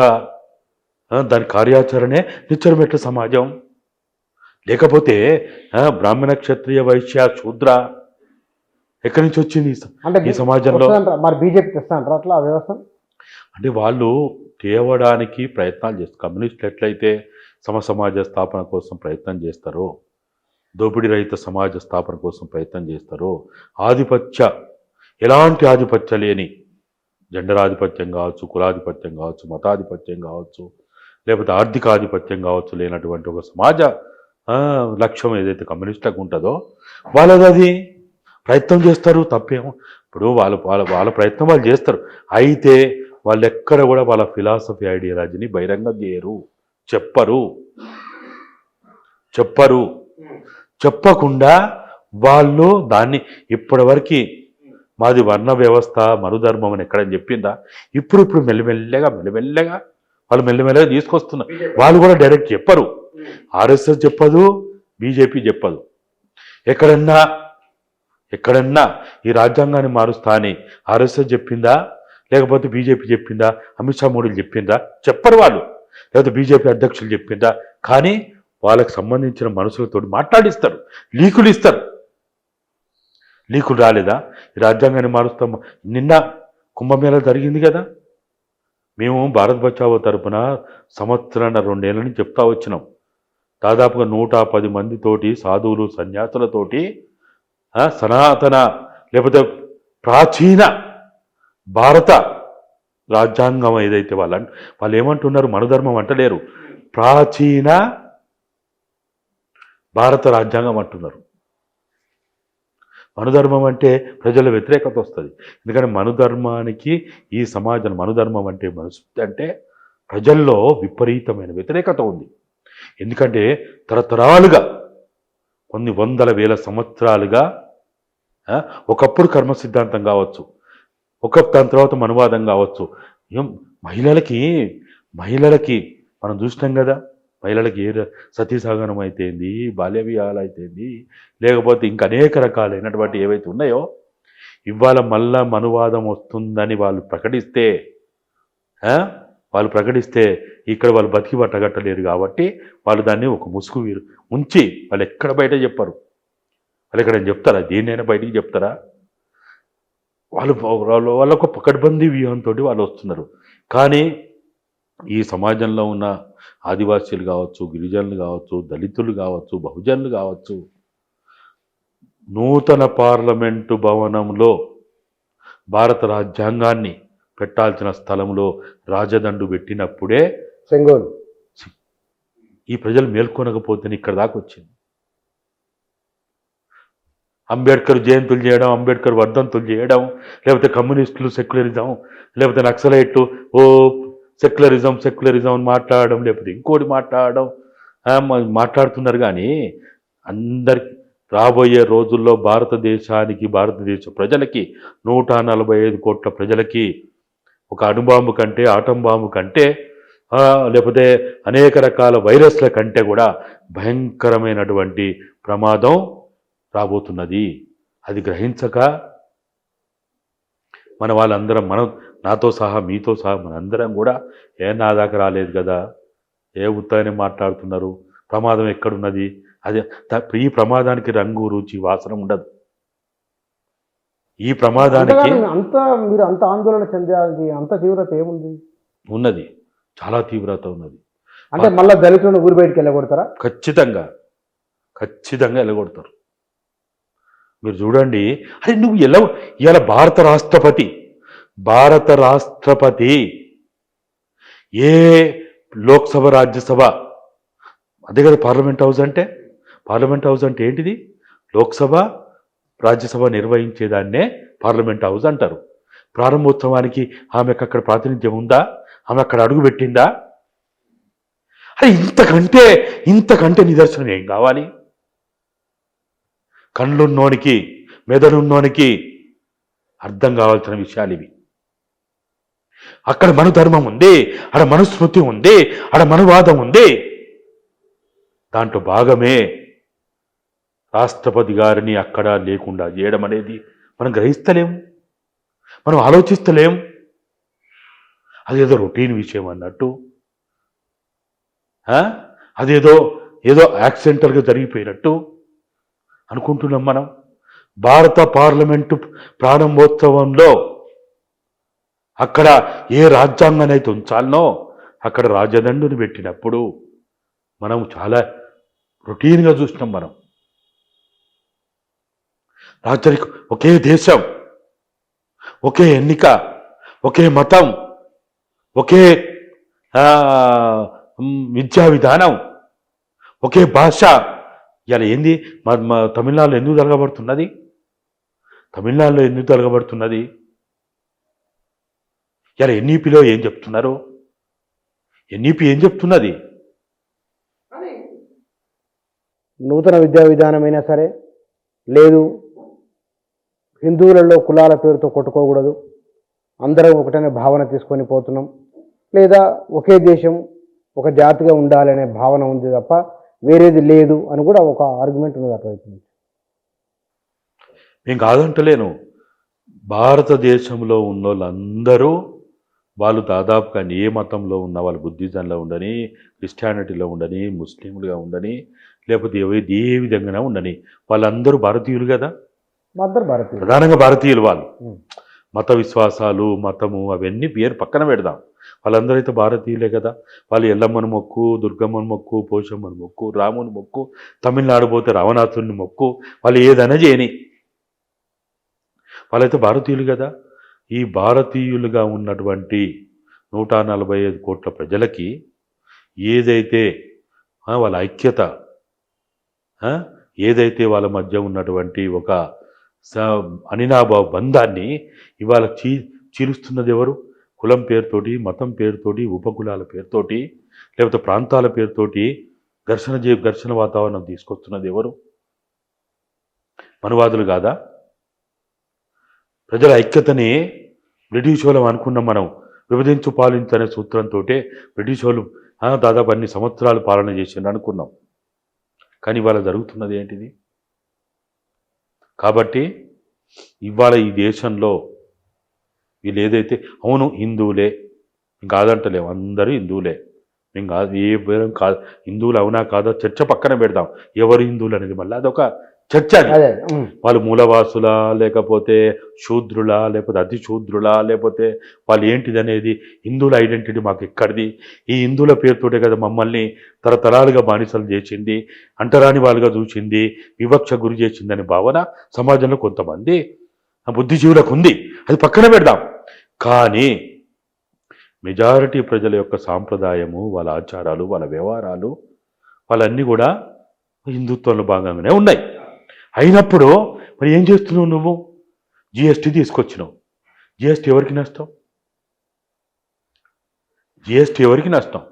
దాని కార్యాచరణే నిచ్చరమెట్ల సమాజం. లేకపోతే బ్రాహ్మణ, క్షత్రియ, వైశ్య, శూద్ర ఎక్కడి నుంచి వచ్చింది ఈ సమాజంలో? మరి బీజేపీ తెస్తారంటారా అట్లా ఆ వ్యవస్థ? అంటే వాళ్ళు తేవడానికి ప్రయత్నాలు చేస్తారు. కమ్యూనిస్టులు ఎట్లయితే సమాజ స్థాపన కోసం ప్రయత్నం చేస్తారో, దోపిడీ రహిత సమాజ స్థాపన కోసం ప్రయత్నం చేస్తారో, ఎలాంటి ఆధిపత్య లేని జెండరాధిపత్యం కావచ్చు, కులాధిపత్యం కావచ్చు, మతాధిపత్యం కావచ్చు, లేకపోతే ఆర్థిక ఆధిపత్యం కావచ్చు లేనటువంటి ఒక సమాజ లక్ష్యం ఏదైతే కమ్యూనిస్టులకు ఉంటుందో వాళ్ళది అది ప్రయత్నం చేస్తారు. తప్పేమో. ఇప్పుడు వాళ్ళ ప్రయత్నం వాళ్ళు చేస్తారు. అయితే వాళ్ళు ఎక్కడ కూడా వాళ్ళ ఫిలాసఫీ, ఐడియాలజీని బహిరంగం చేయరు, చెప్పరు. చెప్పకుండా వాళ్ళు దాన్ని ఇప్పటివరకు మాది వర్ణ వ్యవస్థ మనుధర్మం అని ఎక్కడని చెప్పిందా? ఇప్పుడు మెల్లమెల్లగా వాళ్ళు మెల్లమెల్లగా తీసుకొస్తున్నారు. వాళ్ళు కూడా డైరెక్ట్ చెప్పరు. ఆర్ఎస్ఎస్ చెప్పదు, బీజేపీ చెప్పదు. ఎక్కడన్నా ఈ రాజ్యాంగాన్ని మారుస్తా అని ఆర్ఎస్ఎస్ చెప్పిందా, లేకపోతే బీజేపీ చెప్పిందా, అమిత్ షా మోడీలు చెప్పిందా? చెప్పరు వాళ్ళు. లేకపోతే బీజేపీ అధ్యక్షులు చెప్పిందా? కానీ వాళ్ళకి సంబంధించిన మనుషులతో మాట్లాడిస్తారు, లీకులు ఇస్తారు. లీకులు రాలేదా? ఈ రాజ్యాంగాన్ని మారుస్తాం. నిన్న కుంభమేళా జరిగింది కదా. మేము భారత్ బచావో తరపున సంవత్సరాల 2 ఏళ్ళ నుంచి చెప్తా వచ్చినాం. దాదాపుగా 110 మందితోటి, సాధువులు సన్యాసులతోటి సనాతన లేకపోతే ప్రాచీన భారత రాజ్యాంగం ఏదైతే వాళ్ళు ఏమంటున్నారు, మనుధర్మం అంటలేరు, ప్రాచీన భారత రాజ్యాంగం అంటున్నారు. మనుధర్మం అంటే ప్రజల వ్యతిరేకత వస్తుంది. ఎందుకంటే మనుధర్మానికి ఈ సమాజం, మనుధర్మం అంటే అంటే ప్రజల్లో విపరీతమైన వ్యతిరేకత ఉంది. ఎందుకంటే తరతరాలుగా కొన్ని వందల వేల సంవత్సరాలుగా ఒకప్పుడు కర్మ సిద్ధాంతం కావచ్చు, దాని తర్వాత మనువాదం కావచ్చు. మహిళలకి మనం చూసినాం కదా, మహిళలకి ఏ సతీసాగనం అయితేంది, బాల్య వివాహాలు అయితేంది, లేకపోతే ఇంకా అనేక రకాలైనటువంటి ఏవైతే ఉన్నాయో, ఇవాళ మళ్ళా మనువాదం వస్తుందని వాళ్ళు ప్రకటిస్తే ఇక్కడ వాళ్ళు బతికి పట్టగట్టలేరు. కాబట్టి వాళ్ళు దాన్ని ఒక ముసుగు ఉంచి వాళ్ళు ఎక్కడ బయట చెప్పరు. వాళ్ళు ఎక్కడ చెప్తారా? దేన్నైనా బయటికి చెప్తారా? వాళ్ళొక పకడ్బందీ వ్యూహంతో వాళ్ళు వస్తున్నారు. కానీ ఈ సమాజంలో ఉన్న ఆదివాసీలు కావచ్చు, గిరిజనులు కావచ్చు, దళితులు కావచ్చు, బహుజనులు కావచ్చు, నూతన పార్లమెంటు భవనంలో భారత రాజ్యాంగాన్ని పెట్టాల్సిన స్థలంలో రాజదండు పెట్టినప్పుడే సెంగోల్ ఈ ప్రజలు మేల్కొనకపోతేనే ఇక్కడ దాకా వచ్చింది. అంబేద్కర్ జయంతులు చేయడం, అంబేద్కర్ వర్ధంతులు చేయడం, లేకపోతే కమ్యూనిస్టులు సెక్యులరిజం, లేకపోతే నక్సలైట్లు సెక్యులరిజం అని మాట్లాడడం, లేకపోతే ఇంకోటి మాట్లాడుతున్నారు. కానీ అందరికి రాబోయే రోజుల్లో భారతదేశ ప్రజలకి 145 కోట్ల ప్రజలకి ఒక అణుబాంబు కంటే, ఆటం బాంబు కంటే, లేకపోతే అనేక రకాల వైరస్ల కంటే కూడా భయంకరమైనటువంటి ప్రమాదం రాబోతున్నది. అది గ్రహించక మన వాళ్ళందరం, నాతో సహా మీతో సహా మనందరం కూడా నా దాకా రాలేదు కదా, ఉత్తగానే మాట్లాడుతున్నారు, ప్రమాదం ఎక్కడున్నది, అది ఈ ప్రమాదానికి రంగు రుచి వాసన ఉండదు. ఈ ప్రమాదానికి మీరు అంత ఆందోళన చెందాలి, అంత తీవ్రత ఏముంది? ఉన్నది, చాలా తీవ్రత ఉన్నది. అంటే మళ్ళీ దళితులను ఊరి బయటికి వెళ్ళగొడతారా? ఖచ్చితంగా వెళ్ళగొడతారు. మీరు చూడండి, అరే నువ్వు ఇలా భారత రాష్ట్రపతి ఏ లోక్సభ, రాజ్యసభ, అదే కదా పార్లమెంట్ హౌస్ అంటే ఏంటిది? లోక్సభ, రాజ్యసభ నిర్వహించేదాన్నే పార్లమెంట్ హౌస్ అంటారు. ప్రారంభోత్సవానికి ఆమెకు అక్కడ ప్రాతినిధ్యం ఉందా? ఆమె అక్కడ అడుగు పెట్టిందా? అరే ఇంతకంటే నిదర్శనం ఏం కావాలి? కళ్ళున్నోనికి, మెదడున్నోనికి అర్థం కావాల్సిన విషయాలు ఇవి. అక్కడ మనుధర్మం ఉంది, అక్కడ మనుస్మృతి ఉంది, అక్కడ మనువాదం ఉంది. దాంట్లో భాగమే రాష్ట్రపతి గారిని అక్కడ లేకుండా చేయడం అనేది మనం గ్రహిస్తలేం, మనం ఆలోచిస్తలేం. అదేదో రొటీన్ విషయం అన్నట్టు, అదేదో యాక్సిడెంటల్గా జరిగిపోయినట్టు అనుకుంటున్నాం మనం. భారత పార్లమెంటు ప్రారంభోత్సవంలో అక్కడ ఏ రాజ్యాంగాన్ని అయితే ఉంచాలనో అక్కడ రాజదండుని పెట్టినప్పుడు మనం చాలా రొటీన్గా చూసినాం. మనం రాజ్యానికి ఒకే దేశం, ఒకే ఎన్నిక, ఒకే మతం, ఒకే విద్యా విధానం, ఒకే భాష. ఇలా ఏంది తమిళనాడులో ఎందుకు జరగబడుతున్నది? ఇలా ఎన్ఈపిలో ఏం చెప్తున్నారు? ఎన్ఈపి ఏం చెప్తున్నది? నూతన విద్యా విధానమైనా సరే, లేదు హిందువులలో కులాల పేరుతో కొట్టుకోకూడదు, అందరం ఒకటనే భావన తీసుకొని పోతున్నాం, లేదా ఒకే దేశం ఒక జాతిగా ఉండాలనే భావన ఉంది తప్ప వేరేది లేదు అని కూడా ఒక ఆర్గ్యుమెంట్ ఉంది అటువైపు నుంచి. నేను కాదంటలేను. భారతదేశంలో ఉన్న వాళ్ళందరూ వాళ్ళు దాదాపుగా ఏ మతంలో ఉన్న వాళ్ళు, బుద్ధిజంలో ఉండని, క్రిస్టియానిటీలో ఉండని, ముస్లింలుగా ఉండని, లేకపోతే ఏ విధంగానే ఉండని, వాళ్ళందరూ భారతీయులు కదా. అందరు భారతీయులు, ప్రధానంగా భారతీయులు. వాళ్ళు మత విశ్వాసాలు, మతము అవన్నీ పేరు పక్కన పెడదాం, వాళ్ళందరూ అయితే భారతీయులే కదా. వాళ్ళు ఎల్లమ్మను మొక్కు, దుర్గమ్మను మొక్కు, పోషమ్మను మొక్కు, రాముని మొక్కు, తమిళనాడు పోతే రావణాసురుని మొక్కు, వాళ్ళు ఏదైనా చేయని, వాళ్ళైతే భారతీయులు కదా. ఈ భారతీయులుగా ఉన్నటువంటి 145 కోట్ల ప్రజలకి ఏదైతే వాళ్ళ ఐక్యత, ఏదైతే వాళ్ళ మధ్య ఉన్నటువంటి ఒక అనినాభావ బంధాన్ని ఇవాళ చీలుస్తున్నది ఎవరు? కులం పేరుతోటి, మతం పేరుతోటి, ఉపకులాల పేరుతోటి, లేకపోతే ప్రాంతాల పేరుతోటి ఘర్షణ వాతావరణం తీసుకొస్తున్నది ఎవరు? మనువాదులు కాదా? ప్రజల ఐక్యతని బ్రిటిష్ వాళ్ళం అనుకున్నాం మనం. విభజించు పాలించు అనే సూత్రంతో బ్రిటిష్ వాళ్ళు దాదాపు అన్ని సంవత్సరాలు పాలన చేసిండ్రు అనుకున్నాం. కానీ ఇవాళ జరుగుతున్నది ఏంటిది? కాబట్టి ఇవాళ ఈ దేశంలో వీళ్ళు ఏదైతే అవును హిందువులే, కాదంటలేము, అందరూ హిందువులే, మేము కాదు, ఏ పేరు కాదు, హిందువులు అవునా కాదా చర్చ పక్కన పెడదాం. ఎవరు హిందువులు అనేది మళ్ళీ అదొక చర్చ. వాళ్ళు మూలవాసులా, లేకపోతే శూద్రులా, లేకపోతే అతి శూద్రులా, లేకపోతే వాళ్ళు ఏంటిది అనేది, హిందువుల ఐడెంటిటీ మాకు ఎక్కడిది? ఈ హిందువుల పేరుతోటే కదా మమ్మల్ని తరతరాలుగా బానిసలు చేసింది, అంటరాని వాళ్ళుగా చూసింది, వివక్ష గురి చేసిందనే భావన సమాజంలో కొంతమంది బుద్ధిజీవులకు ఉంది. అది పక్కన పెడదాం. కానీ మెజారిటీ ప్రజల యొక్క సాంప్రదాయము, వాళ్ళ ఆచారాలు, వాళ్ళ వ్యవహారాలు, వాళ్ళన్నీ కూడా హిందుత్వంలో భాగంగానే ఉన్నాయి. అయినప్పుడు మరి ఏం చేస్తున్నావు నువ్వు? జిఎస్టీ తీసుకొచ్చినావు. జిఎస్టీ ఎవరికి నష్టం? జిఎస్టీ ఎవరికి నష్టం?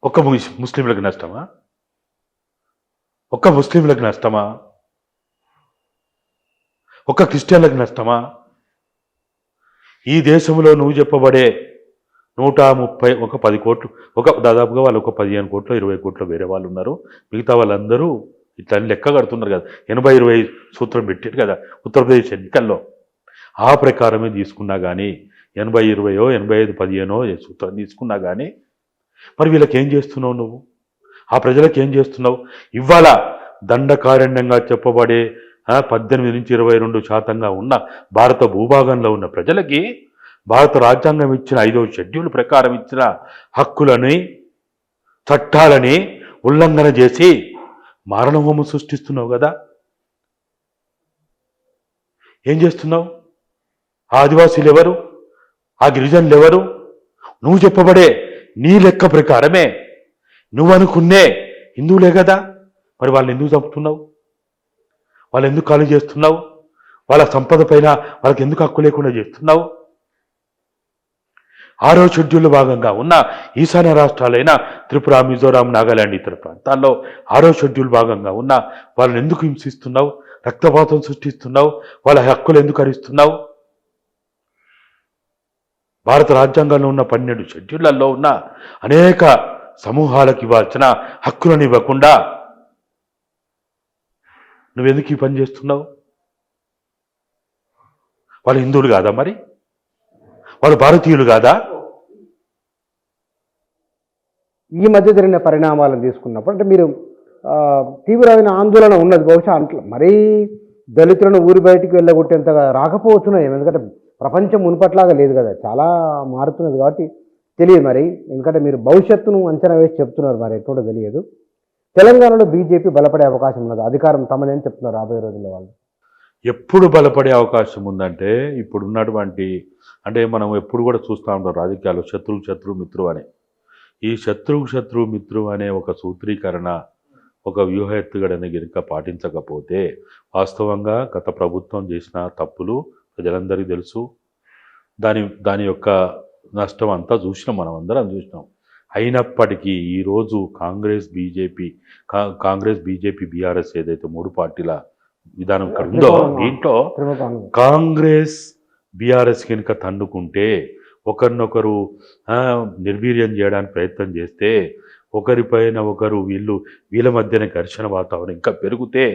ఒక్క ముస్లింలకు నష్టమా? ఒక్క ముస్లింలకు నష్టమా? ఒక్క క్రిస్టియన్లకు నష్టమా? ఈ దేశంలో నువ్వు చెప్పబడే 10 కోట్లు, దాదాపుగా వాళ్ళు ఒక 15 కోట్లు 20 కోట్లు వేరే వాళ్ళు ఉన్నారు. మిగతా వాళ్ళందరూ ఇట్లా లెక్క కడుతున్నారు కదా. 80-20 సూత్రం పెట్టారు కదా ఉత్తరప్రదేశ్ ఎన్నికల్లో. ఆ ప్రకారమే తీసుకున్నా కానీ 80-20 85-15 సూత్రం తీసుకున్నా కానీ మరి వీళ్ళకి ఏం చేస్తున్నావు నువ్వు? ఆ ప్రజలకు ఏం చేస్తున్నావు? ఇవాళ దండకారణ్యంగా చెప్పబడే 18-22% ఉన్న భారత భూభాగంలో ఉన్న ప్రజలకి భారత రాజ్యాంగం ఇచ్చిన 5వ షెడ్యూల్ ప్రకారం ఇచ్చిన హక్కులని, చట్టాలని ఉల్లంఘన చేసి మారణహోమం సృష్టిస్తున్నావు కదా. ఏం చేస్తున్నావు? ఆ ఆదివాసీలు ఎవరు? ఆ గిరిజనులు ఎవరు? నువ్వు చెప్పబడే నీ లెక్క ప్రకారమే నువ్వు అనుకున్నే హిందువులే కదా. మరి వాళ్ళని ఎందుకు చంపుతున్నావు? వాళ్ళు ఎందుకు ఖాళీ చేస్తున్నావు? వాళ్ళ సంపద పైన వాళ్ళకి ఎందుకు హక్కు లేకుండా చేస్తున్నావు? 6వ షెడ్యూల్లో భాగంగా ఉన్న ఈశాన్య రాష్ట్రాలైన త్రిపుర, మిజోరాం, నాగాలాండ్ ఇతర ప్రాంతాల్లో 6వ షెడ్యూల్ భాగంగా ఉన్న వాళ్ళని ఎందుకు హింసిస్తున్నావు? రక్తపాతం సృష్టిస్తున్నావు? వాళ్ళ హక్కులు ఎందుకు హరిస్తున్నావు? భారత రాజ్యాంగంలో ఉన్న 12 షెడ్యూళ్లలో ఉన్న అనేక సమూహాలకు ఇవ్వాల్సిన హక్కులను ఇవ్వకుండా నువ్వెందుకు ఈ పని చేస్తున్నావు? వాళ్ళు హిందువులు కాదా? మరి వాళ్ళు భారతీయులు కాదా? ఈ మధ్య జరిగిన పరిణామాలను తీసుకున్నప్పుడు అంటే మీరు తీవ్రమైన ఆందోళన ఉన్నది. బహుశా అంట్లో మరీ దళితులను ఊరి బయటికి వెళ్ళగొట్టేంతగా రాకపోతున్నాయి. ఎందుకంటే ప్రపంచం మునుపట్లాగా లేదు కదా, చాలా మారుతున్నది కాబట్టి తెలియదు మరి. ఎందుకంటే మీరు భవిష్యత్తును అంచనా వేసి చెప్తున్నారు, మరి ఎక్కడో తెలియదు. తెలంగాణలో బీజేపీ బలపడే అవకాశం ఉన్నది, అధికారం తమదని చెప్తున్నారు రాబోయే రోజుల్లో వాళ్ళు. ఎప్పుడు బలపడే అవకాశం ఉందంటే ఇప్పుడు ఉన్నటువంటి, అంటే మనం ఎప్పుడు కూడా చూస్తూ ఉంటాం రాజకీయాల్లో శత్రు మిత్రు అని. ఈ శత్రు మిత్రు అనే ఒక సూత్రీకరణ, ఒక వ్యూహ ఎత్తుగడని గనుక పాటించకపోతే వాస్తవంగా గత ప్రభుత్వం చేసిన తప్పులు ప్రజలందరికీ తెలుసు. దాని యొక్క నష్టం అంతా చూసినాం, మనం అందరం చూసినాం. అయినప్పటికీ ఈరోజు కాంగ్రెస్ బీజేపీ బీఆర్ఎస్ ఏదైతే 3 పార్టీల విధానం ఇక్కడ ఉందో దీంట్లో కాంగ్రెస్ బీఆర్ఎస్ కనుక తన్నుకుంటే ఒకరినొకరు నిర్వీర్యం చేయడానికి ప్రయత్నం చేస్తే ఒకరిపైన ఒకరు వీళ్ళ మధ్యన ఘర్షణ వాతావరణం ఇంకా పెరిగితే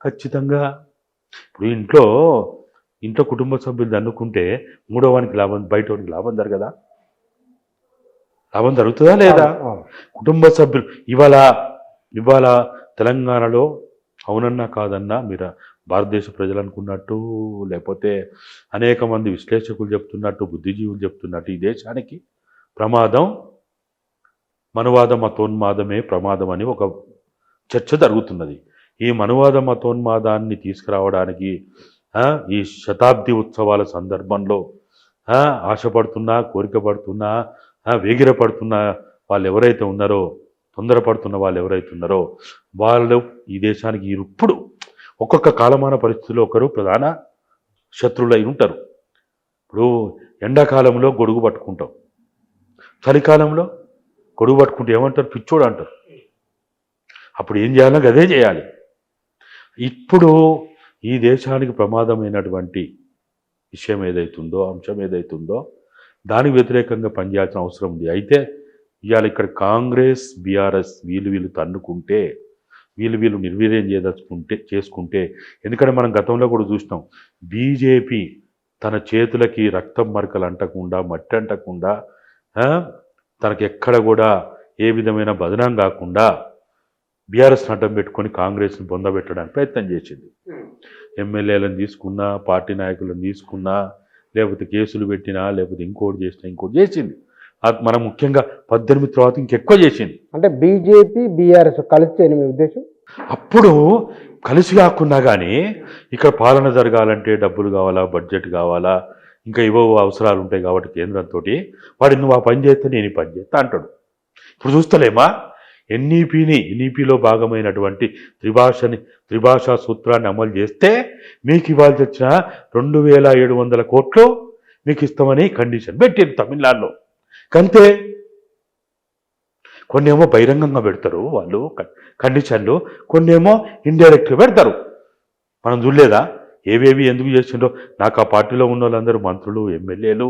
ఖచ్చితంగా ఇప్పుడు ఇంట్లో కుటుంబ సభ్యులు తన్నుకుంటే మూడోవానికి లాభం బయటవానికి లాభం జరగదా? లాభం జరుగుతుందా లేదా? కుటుంబ సభ్యులు ఇవాళ తెలంగాణలో అవునన్నా కాదన్నా మీరు భారతదేశ ప్రజలు అనుకున్నట్టు లేకపోతే అనేక మంది విశ్లేషకులు చెప్తున్నట్టు బుద్ధిజీవులు చెప్తున్నట్టు ఈ దేశానికి ప్రమాదం మనువాద మతోన్మాదమే ప్రమాదం అని ఒక చర్చ జరుగుతున్నది. ఈ మనువాద మతోన్మాదాన్ని తీసుకురావడానికి ఈ శతాబ్ది ఉత్సవాల సందర్భంలో ఆశపడుతున్నా కోరిక పడుతున్నా వేగిరపడుతున్న వాళ్ళు ఎవరైతే ఉన్నారో తొందరపడుతున్న వాళ్ళు ఎవరైతే ఉన్నారో వాళ్ళు ఈ దేశానికి ఇప్పుడు ఒక్కొక్క కాలమాన పరిస్థితుల్లో ఒకరు ప్రధాన శత్రువులు అయి ఉంటారు. ఇప్పుడు ఎండాకాలంలో గొడుగు పట్టుకుంటాం, చలికాలంలో గొడుగు పట్టుకుంటే ఏమంటారు? పిచ్చోడు అంటారు. అప్పుడు ఏం చేయాలో అదే చేయాలి. ఇప్పుడు ఈ దేశానికి ప్రమాదమైనటువంటి విషయం ఏదైతుందో అంశం ఏదైతుందో దానికి వ్యతిరేకంగా పనిచేయాల్సిన అవసరం ఉంది. అయితే ఇవాళ ఇక్కడ కాంగ్రెస్ బీఆర్ఎస్ వీళ్ళు తన్నుకుంటే వీళ్ళు నిర్వీర్యం చేసుకుంటే ఎందుకంటే మనం గతంలో కూడా చూసినాం బీజేపీ తన చేతులకి రక్తం మరకలు అంటకుండా మట్టి అంటకుండా తనకి ఎక్కడ కూడా ఏ విధమైన బదనాం కాకుండా బీఆర్ఎస్ అడ్డం పెట్టుకొని కాంగ్రెస్ని పొందబెట్టడానికి ప్రయత్నం చేసింది. ఎమ్మెల్యేలను తీసుకున్నా పార్టీ నాయకులను తీసుకున్నా లేకపోతే కేసులు పెట్టినా లేకపోతే ఇంకోటి చేసింది. మనం ముఖ్యంగా 18 తర్వాత ఇంకెక్కువ చేసింది. అంటే బీజేపీ బీఆర్ఎస్ కలిసి మీ ఉద్దేశం? అప్పుడు కలిసి కాకున్నా కానీ ఇక్కడ పాలన జరగాలంటే డబ్బులు కావాలా, బడ్జెట్ కావాలా, ఇంకా ఇవో అవసరాలు ఉంటాయి కాబట్టి కేంద్రంతో వాడు నువ్వు ఆ పని చేస్తే నేను ఈ పని చేస్తా అంటాడు. ఇప్పుడు చూస్తలేమా ఎన్ఈపీలో భాగమైనటువంటి త్రిభాషా సూత్రాన్ని అమలు చేస్తే మీకు ఇవ్వాల్సి వచ్చిన 2700 కోట్లు మీకు ఇస్తామని కండిషన్ పెట్టారు తమిళనాడులో. కంతే కొన్నేమో బహిరంగంగా పెడతారు వాళ్ళు కండిషన్లు, కొన్నేమో ఇండైరెక్ట్గా పెడతారు. మనం చూడలేదా ఏవేవి ఎందుకు చేసిండో? నాకు ఆ పార్టీలో ఉన్న వాళ్ళందరూ మంత్రులు ఎమ్మెల్యేలు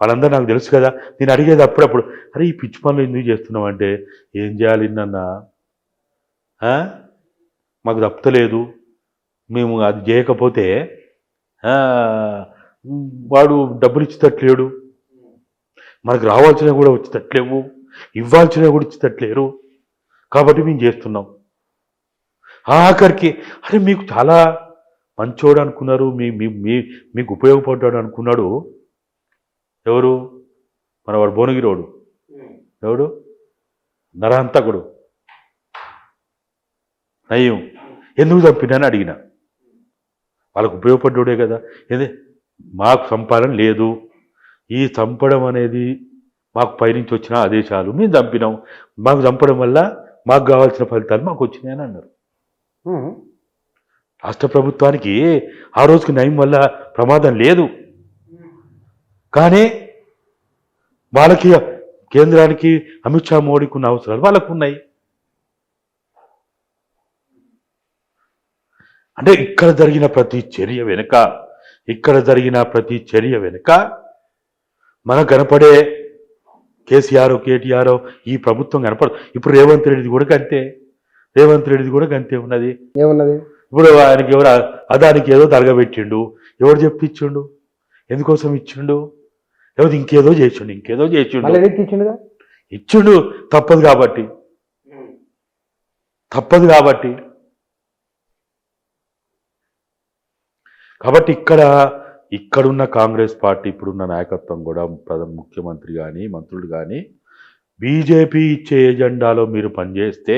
వాళ్ళందరూ నాకు తెలుసు కదా. నేను అడిగేది అప్పుడప్పుడు, అరే ఈ పిచ్చి పనులు ఎందుకు చేస్తున్నావు అంటే, ఏం చేయాలి నన్న మాకు తప్పలేదు, మేము అది చేయకపోతే వాడు డబ్బులు ఇచ్చేటట్లేడు, మనకు రావాల్సినవి కూడా వచ్చేటట్లేవు, ఇవ్వాల్సినవి కూడా ఇచ్చేటట్లేరు, కాబట్టి మేము చేస్తున్నాం. ఆఖరికి అరే మీకు చాలా మంచోడు అనుకున్నారు, మీకు ఉపయోగపడ్డాడు అనుకున్నాడు ఎవరు? వాడు భువనగిరోడు ఎవడు? నరహంతకుడు నయ్యం. ఎందుకు చంపినాని అడిగిన. వాళ్ళకు ఉపయోగపడ్డాడే కదా. ఏదే మాకు సంపాదన లేదు, ఈ చంపడం అనేది మాకు పైనుంచి వచ్చిన ఆదేశాలు, మేము చంపినాం, మాకు చంపడం వల్ల మాకు కావాల్సిన ఫలితాలు మాకు వచ్చినాయని అన్నారు. రాష్ట్ర ప్రభుత్వానికి ఆ రోజుకి నయం వల్ల ప్రమాదం లేదు, కానీ వాళ్ళకి కేంద్రానికి అమిత్ షా మోడీకి ఉన్న అవసరాలు వాళ్ళకు ఉన్నాయి. అంటే ఇక్కడ జరిగిన ప్రతి చర్య వెనుక మనకు కనపడే కేసీఆర్ కేటీఆర్ ఈ ప్రభుత్వం కనపడదు. ఇప్పుడు రేవంత్ రెడ్డిది కూడా గంతే ఉన్నది. ఏమున్నది? ఇప్పుడు ఆయనకి ఎవరు అదానికి ఏదో తరగబెట్టిండు, ఎవరు చెప్పించిండు, ఎందుకోసం ఇచ్చిండు, లేకపోతే ఇంకేదో చేసిండు ఇచ్చిండు తప్పదు కాబట్టి ఇక్కడున్న కాంగ్రెస్ పార్టీ ఇప్పుడున్న నాయకత్వం కూడా ముఖ్యమంత్రి కానీ మంత్రులు కానీ బీజేపీ ఇచ్చే ఏజెండాలో మీరు పనిచేస్తే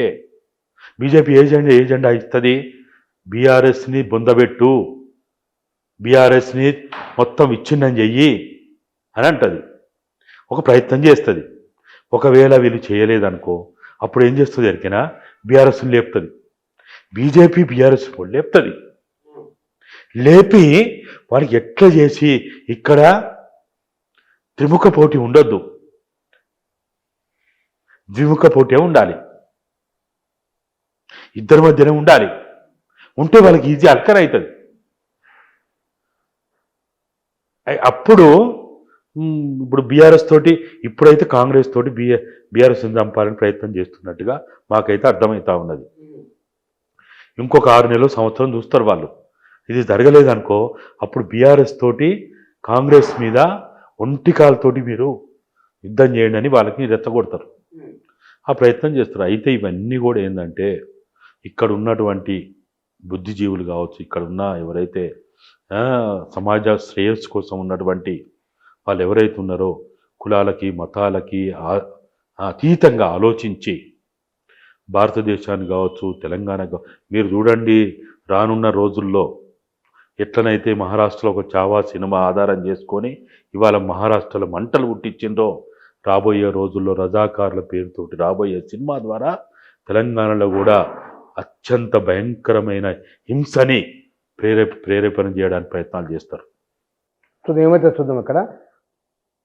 బీజేపీ ఏజెండా ఇస్తుంది, బీఆర్ఎస్ని బొందబెట్టు, బీఆర్ఎస్ని మొత్తం విచ్ఛిన్నం చెయ్యి అని అంటది. ఒక ప్రయత్నం చేస్తుంది. ఒకవేళ వీళ్ళు చేయలేదనుకో అప్పుడు ఏం చేస్తుంది ఎరికైనా? బీఆర్ఎస్ని లేపుతుంది. BJP BRS లేపుతుంది. లేపి వారికి ఎట్లా చేసి ఇక్కడ త్రిముఖ పోటీ ఉండొద్దు, ద్విముఖ పోటీ ఉండాలి, ఇద్దరి మధ్యనే ఉండాలి. ఉంటే వాళ్ళకి ఈజీ అక్కన అవుతుంది. అప్పుడు ఇప్పుడు బీఆర్ఎస్ తోటి ఇప్పుడైతే కాంగ్రెస్ తోటి బీఆర్ఎస్ చంపాలని ప్రయత్నం చేస్తున్నట్టుగా మాకైతే అర్థమవుతా ఉన్నది. ఇంకొక 6 నెలలు సంవత్సరం చూస్తారు వాళ్ళు. ఇది జరగలేదనుకో అప్పుడు బీఆర్ఎస్ తోటి కాంగ్రెస్ మీద ఒంటికాలతోటి మీరు యుద్ధం చేయండి అని వాళ్ళకి రెచ్చగొడతారు. ఆ ప్రయత్నం చేస్తారు. అయితే ఇవన్నీ కూడా ఏంటంటే ఇక్కడ ఉన్నటువంటి బుద్ధిజీవులు కావచ్చు, ఇక్కడ ఉన్న ఎవరైతే సమాజ శ్రేయస్సు కోసం ఉన్నటువంటి వాళ్ళు ఎవరైతే ఉన్నారో కులాలకి మతాలకి అతీతంగా ఆలోచించి భారతదేశాన్ని కావచ్చు తెలంగాణ మీరు చూడండి రానున్న రోజుల్లో ఎట్లనైతే మహారాష్ట్రలో ఒక చావా సినిమా ఆధారం చేసుకొని ఇవాళ మహారాష్ట్రలో మంటలు పుట్టించిందో రాబోయే రోజుల్లో రజాకారుల పేరుతోటి రాబోయే సినిమా ద్వారా తెలంగాణలో కూడా అత్యంత భయంకరమైన హింసని ప్రేరేపణ చేయడానికి ప్రయత్నాలు చేస్తారు. చూద్దాం ఏమైతే చూద్దాం. ఇక్కడ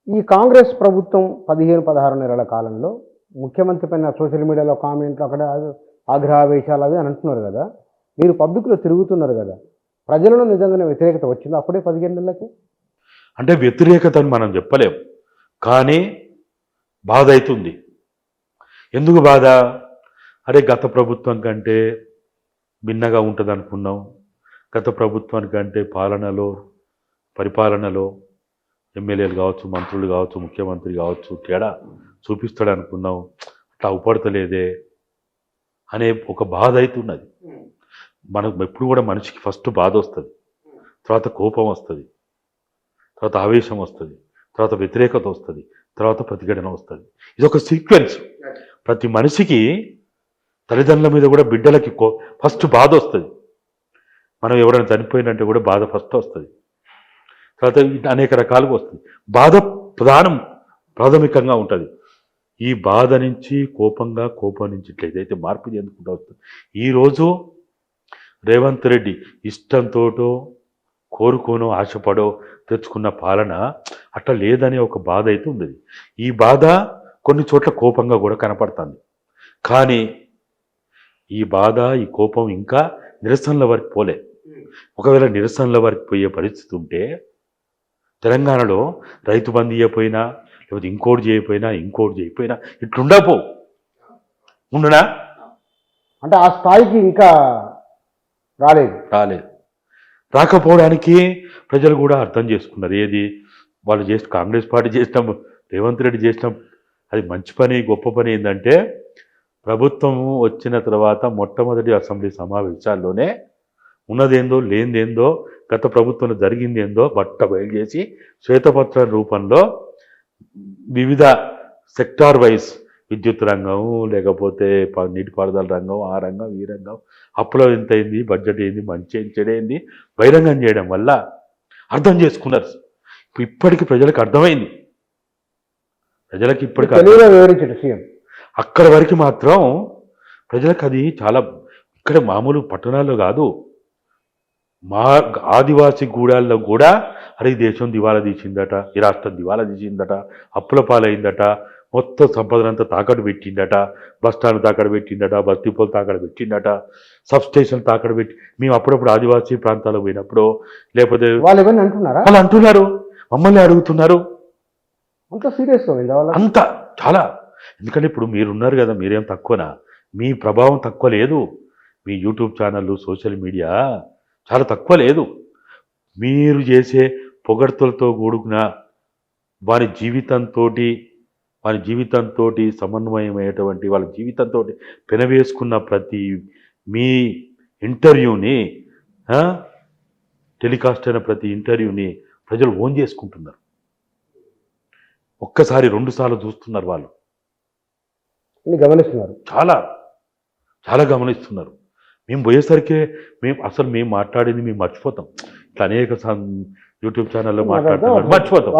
ఈ కాంగ్రెస్ ప్రభుత్వం 15-16 నెలల కాలంలో ముఖ్యమంత్రి పైన సోషల్ మీడియాలో కామెంట్లు అక్కడ ఆగ్రహావేశాలు అవి అని అంటున్నారు కదా, మీరు పబ్లిక్లో తిరుగుతున్నారు కదా, ప్రజలలో నిజంగానే వ్యతిరేకత వచ్చింది అప్పుడే 15 నెలలకి? అంటే వ్యతిరేకత అని మనం చెప్పలేం, కానీ బాధ అవుతుంది. ఎందుకు బాధ? అరే గత ప్రభుత్వం కంటే భిన్నగా ఉంటుంది అనుకున్నాం, గత ప్రభుత్వానికంటే పరిపాలనలో ఎమ్మెల్యేలు కావచ్చు, మంత్రులు కావచ్చు, ముఖ్యమంత్రి కావచ్చు తేడా చూపిస్తాడు అనుకున్నాం, అట్లా అవపడతలేదే అనే ఒక బాధ అవుతున్నది. మనకు ఎప్పుడు కూడా మనిషికి ఫస్ట్ బాధ వస్తుంది, తర్వాత కోపం వస్తుంది, తర్వాత ఆవేశం వస్తుంది, తర్వాత వ్యతిరేకత వస్తుంది, తర్వాత ప్రతిఘటన వస్తుంది. ఇది ఒక సీక్వెన్స్. ప్రతి మనిషికి తల్లిదండ్రుల మీద కూడా బిడ్డలకి ఫస్ట్ బాధ వస్తుంది. మనం ఎవరైనా చనిపోయినంటే కూడా బాధ ఫస్ట్ వస్తుంది, తర్వాత అనేక రకాలుగా వస్తుంది. బాధ ప్రాథమికంగా ఉంటుంది. ఈ బాధ నుంచి కోపం నుంచి ఇట్లయితే మార్పు చెందుకుంటూ వస్తుంది. ఈరోజు రేవంత్ రెడ్డి ఇష్టంతోటో కోరుకోనో ఆశపడో తెచ్చుకున్న పాలన అట్లా లేదనే ఒక బాధ అయితే ఉంది. ఈ బాధ కొన్ని చోట్ల కోపంగా కూడా కనపడుతుంది. కానీ ఈ బాధ ఈ కోపం ఇంకా నిరసనల వరకు పోలే. ఒకవేళ నిరసనల వరకు పోయే పరిస్థితి ఉంటే తెలంగాణలో రైతు బంధు ఇవ్వకపోయినా లేకపోతే ఇంకోటి చేయకపోయినా ఉండనా? అంటే ఆ స్థాయికి ఇంకా రాలేదు. రాకపోవడానికి ప్రజలు కూడా అర్థం చేసుకున్నారు. ఏది వాళ్ళు కాంగ్రెస్ పార్టీ చేసినాం, రేవంత్ రెడ్డి చేసినాం, అది మంచి పని గొప్ప పని. ఏంటంటే ప్రభుత్వం వచ్చిన తర్వాత మొట్టమొదటి అసెంబ్లీ సమావేశాల్లోనే ఉన్నదేందో లేనిదేందో గత ప్రభుత్వంలో జరిగింది ఏందో బయలు చేసి శ్వేతపత్రం రూపంలో వివిధ సెక్టార్ వైజ్ విద్యుత్ రంగం లేకపోతే నీటిపారుదల రంగం, ఆ రంగం ఈ రంగం, అప్పులో ఎంత అయింది, బడ్జెట్ ఏంది, మంచి చెడైంది బహిరంగం చేయడం వల్ల అర్థం చేసుకున్నారు. ఇప్పటికి ప్రజలకు అర్థమైంది. అక్కడి వరకు మాత్రం ప్రజలకు అది చాలా, ఇక్కడ మామూలు పట్టణాల్లో కాదు, మా ఆదివాసీ గూడాల్లో కూడా అరే ఈ దేశం దివాలా తీసిందట, ఈ రాష్ట్రం దివాలా తీసిందట, అప్పుల పాలైందట, మొత్తం సంపదనంతా తాకట్టు పెట్టిందట, బస్టాండ్ తాకట్టు పెట్టిందట, బస్తీపోలు తాకట్టు పెట్టిందట, సబ్ స్టేషన్ తాకట్టు పెట్టి. మేము అప్పుడప్పుడు ఆదివాసీ ప్రాంతాలకు పోయినప్పుడు లేకపోతే వాళ్ళు అంటున్నారు, మమ్మల్ని అడుగుతున్నారు. అంత సీరియస్ అంత చాలా. ఎందుకంటే ఇప్పుడు మీరున్నారు కదా, మీరేం తక్కువనా, మీ ప్రభావం తక్కువ లేదు, మీ యూట్యూబ్ ఛానళ్ళు సోషల్ మీడియా చాలా తక్కువ లేదు. మీరు చేసే పొగడ్తలతో కూడుకున్న వారి జీవితంతో సమన్వయమయ్యేటువంటి వాళ్ళ జీవితంతో పెనవేసుకున్న ప్రతి మీ ఇంటర్వ్యూని, టెలికాస్ట్ అయిన ప్రతి ఇంటర్వ్యూని ప్రజలు ఓన్ చేసుకుంటున్నారు. ఒక్కసారి 2 సార్లు చూస్తున్నారు, వాళ్ళు గమనిస్తున్నారు, చాలా చాలా గమనిస్తున్నారు. మేము పోయేసరికి మేము మాట్లాడింది మేము మర్చిపోతాం. ఇట్లా అనేక యూట్యూబ్ ఛానల్లో మాట్లాడుతున్నారు, మర్చిపోతాం.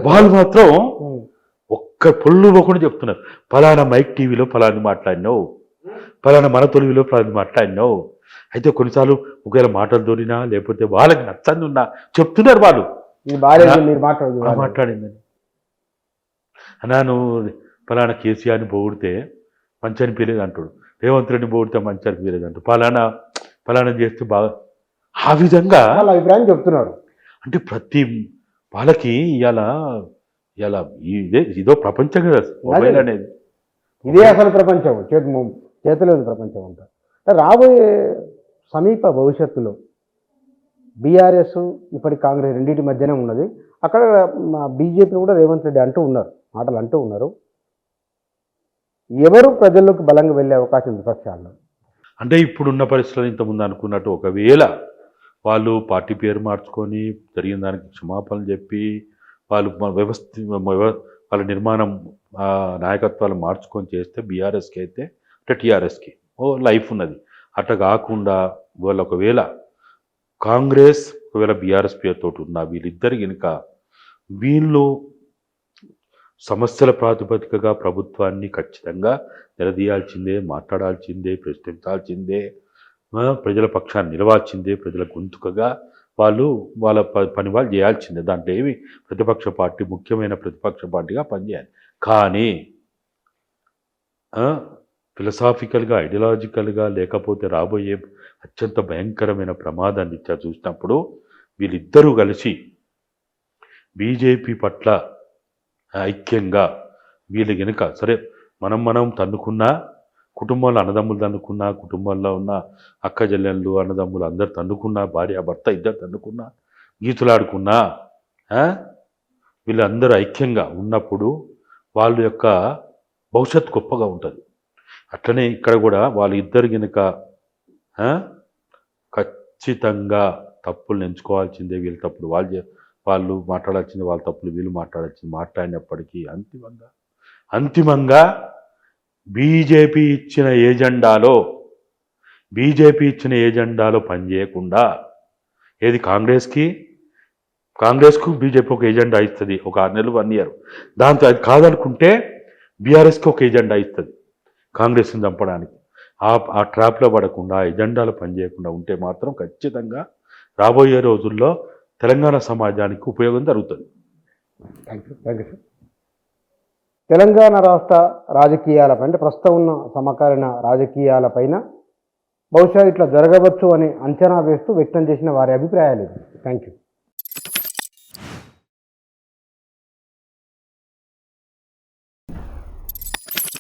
వాళ్ళు మాత్రం ఒక్క పొల్లు పోకుండా చెప్తున్నారు, ఫలానా మైక్ టీవీలో ఫలాని మాట్లాడినావు, ఫలానా మన తొలివిలో ఫలాని మాట్లాడినావు. అయితే కొన్నిసార్లు ఒకవేళ మాటలు దొరినా లేకపోతే వాళ్ళకి నచ్చని ఉన్నా చెప్తున్నారు వాళ్ళు, మాట్లాడిందని. అన్నాను ఫలానా కేసీఆర్ని పొగిడితే మంచి అనిపించలేదు అంటాడు, రేవంత్ రెడ్డిని పొగిడితే మంచి అనిపించలేదు అంటాడు, ఫలానా ఫలానా చేస్తే బాగా ఆ విధంగా వాళ్ళ అభిప్రాయం చెప్తున్నారు. అంటే ప్రతి వాళ్ళకి ఇలా ఇదో ప్రపంచం కదా మొబైల్ అనేది. ఇదే అసలు ప్రపంచం, చేతిలోని ప్రపంచం అంతా. రాబోయే సమీప భవిష్యత్తులో బీఆర్ఎస్ ఇప్పటి కాంగ్రెస్ రెండింటి మధ్యనే ఉన్నది. అక్కడ బీజేపీని కూడా రేవంత్ రెడ్డి మాటలు అంటూ ఉన్నారు. ఎవరు ప్రజల్లోకి బలంగా వెళ్ళే అవకాశం విపక్షాల్లో? అంటే ఇప్పుడున్న పరిస్థితులు ఇంతకుముందు అనుకున్నట్టు ఒకవేళ వాళ్ళు పార్టీ పేరు మార్చుకొని జరిగిన దానికి క్షమాపణలు చెప్పి వాళ్ళు వాళ్ళ నిర్మాణం నాయకత్వాలు మార్చుకొని చేస్తే బీఆర్ఎస్కి అయితే అంటే టీఆర్ఎస్కి లైఫ్ ఉన్నది. అట్లా కాకుండా వాళ్ళు ఒకవేళ కాంగ్రెస్ ఒకవేళ బీఆర్ఎస్ పేరుతో ఉన్న వీళ్ళిద్దరు కనుక వీళ్ళు సమస్యల ప్రాతిపదికగా ప్రభుత్వాన్ని ఖచ్చితంగా నిలదీయాల్సిందే, మాట్లాడాల్సిందే, ప్రశ్నించాల్సిందే, ప్రజల పక్షాన్ని నిలవాల్సిందే, ప్రజల గొంతుకగా వాళ్ళ పని వాళ్ళు చేయాల్సిందే. దాంట్లో ఏమి ప్రతిపక్ష పార్టీ ముఖ్యమైన ప్రతిపక్ష పార్టీగా పనిచేయాలి. కానీ ఫిలసాఫికల్గా ఐడియాలజికల్గా లేకపోతే రాబోయే అత్యంత భయంకరమైన ప్రమాదాన్ని చూసినప్పుడు వీళ్ళిద్దరూ కలిసి బీజేపీ పట్ల ఐక్యంగా వీళ్ళు కనుక సరే మనం తన్నుకున్నా కుటుంబంలో అన్నదమ్ములు తన్నుకున్నా, కుటుంబంలో ఉన్న అక్క చెల్లెళ్ళు అన్నదమ్ములు అందరు తన్నుకున్నా, భార్య భర్త ఇద్దరు తన్నుకున్నా, గీతులాడుకున్నా, వీళ్ళందరూ ఐక్యంగా ఉన్నప్పుడు వాళ్ళ యొక్క భవిష్యత్తు గొప్పగా ఉంటుంది. అట్లనే ఇక్కడ కూడా వాళ్ళిద్దరు కనుక ఖచ్చితంగా తప్పులు ఎంచుకోవాల్సిందే. వీళ్ళ తప్పులు వాళ్ళు మాట్లాడాల్సిందే, వాళ్ళ తప్పులు వీళ్ళు మాట్లాడాల్సింది. మాట్లాడినప్పటికీ అంతిమంగా బీజేపీ ఇచ్చిన ఏజెండాలో పనిచేయకుండా ఏది కాంగ్రెస్కు బీజేపీ ఒక ఏజెండా ఇస్తుంది ఒక 6 నెలలు 1 year. దాంతో అది కాదనుకుంటే బీఆర్ఎస్కి ఒక ఏజెండా ఇస్తుంది కాంగ్రెస్ని చంపడానికి. ఆ ట్రాప్లో పడకుండా ఎజెండాలు పనిచేయకుండా ఉంటే మాత్రం ఖచ్చితంగా రాబోయే రోజుల్లో తెలంగాణ సమాజానికి ఉపయోగం జరుగుతుంది. Thank you sir. తెలంగాణ రాష్ట్ర రాజకీయాలపై అంటే ప్రస్తుతం ఉన్న సమకాలీన రాజకీయాలపైన బహుశా ఇట్లా జరగవచ్చు అని అంచనా వేస్తూ వ్యక్తం చేసిన వారి అభిప్రాయాలు. Thank you.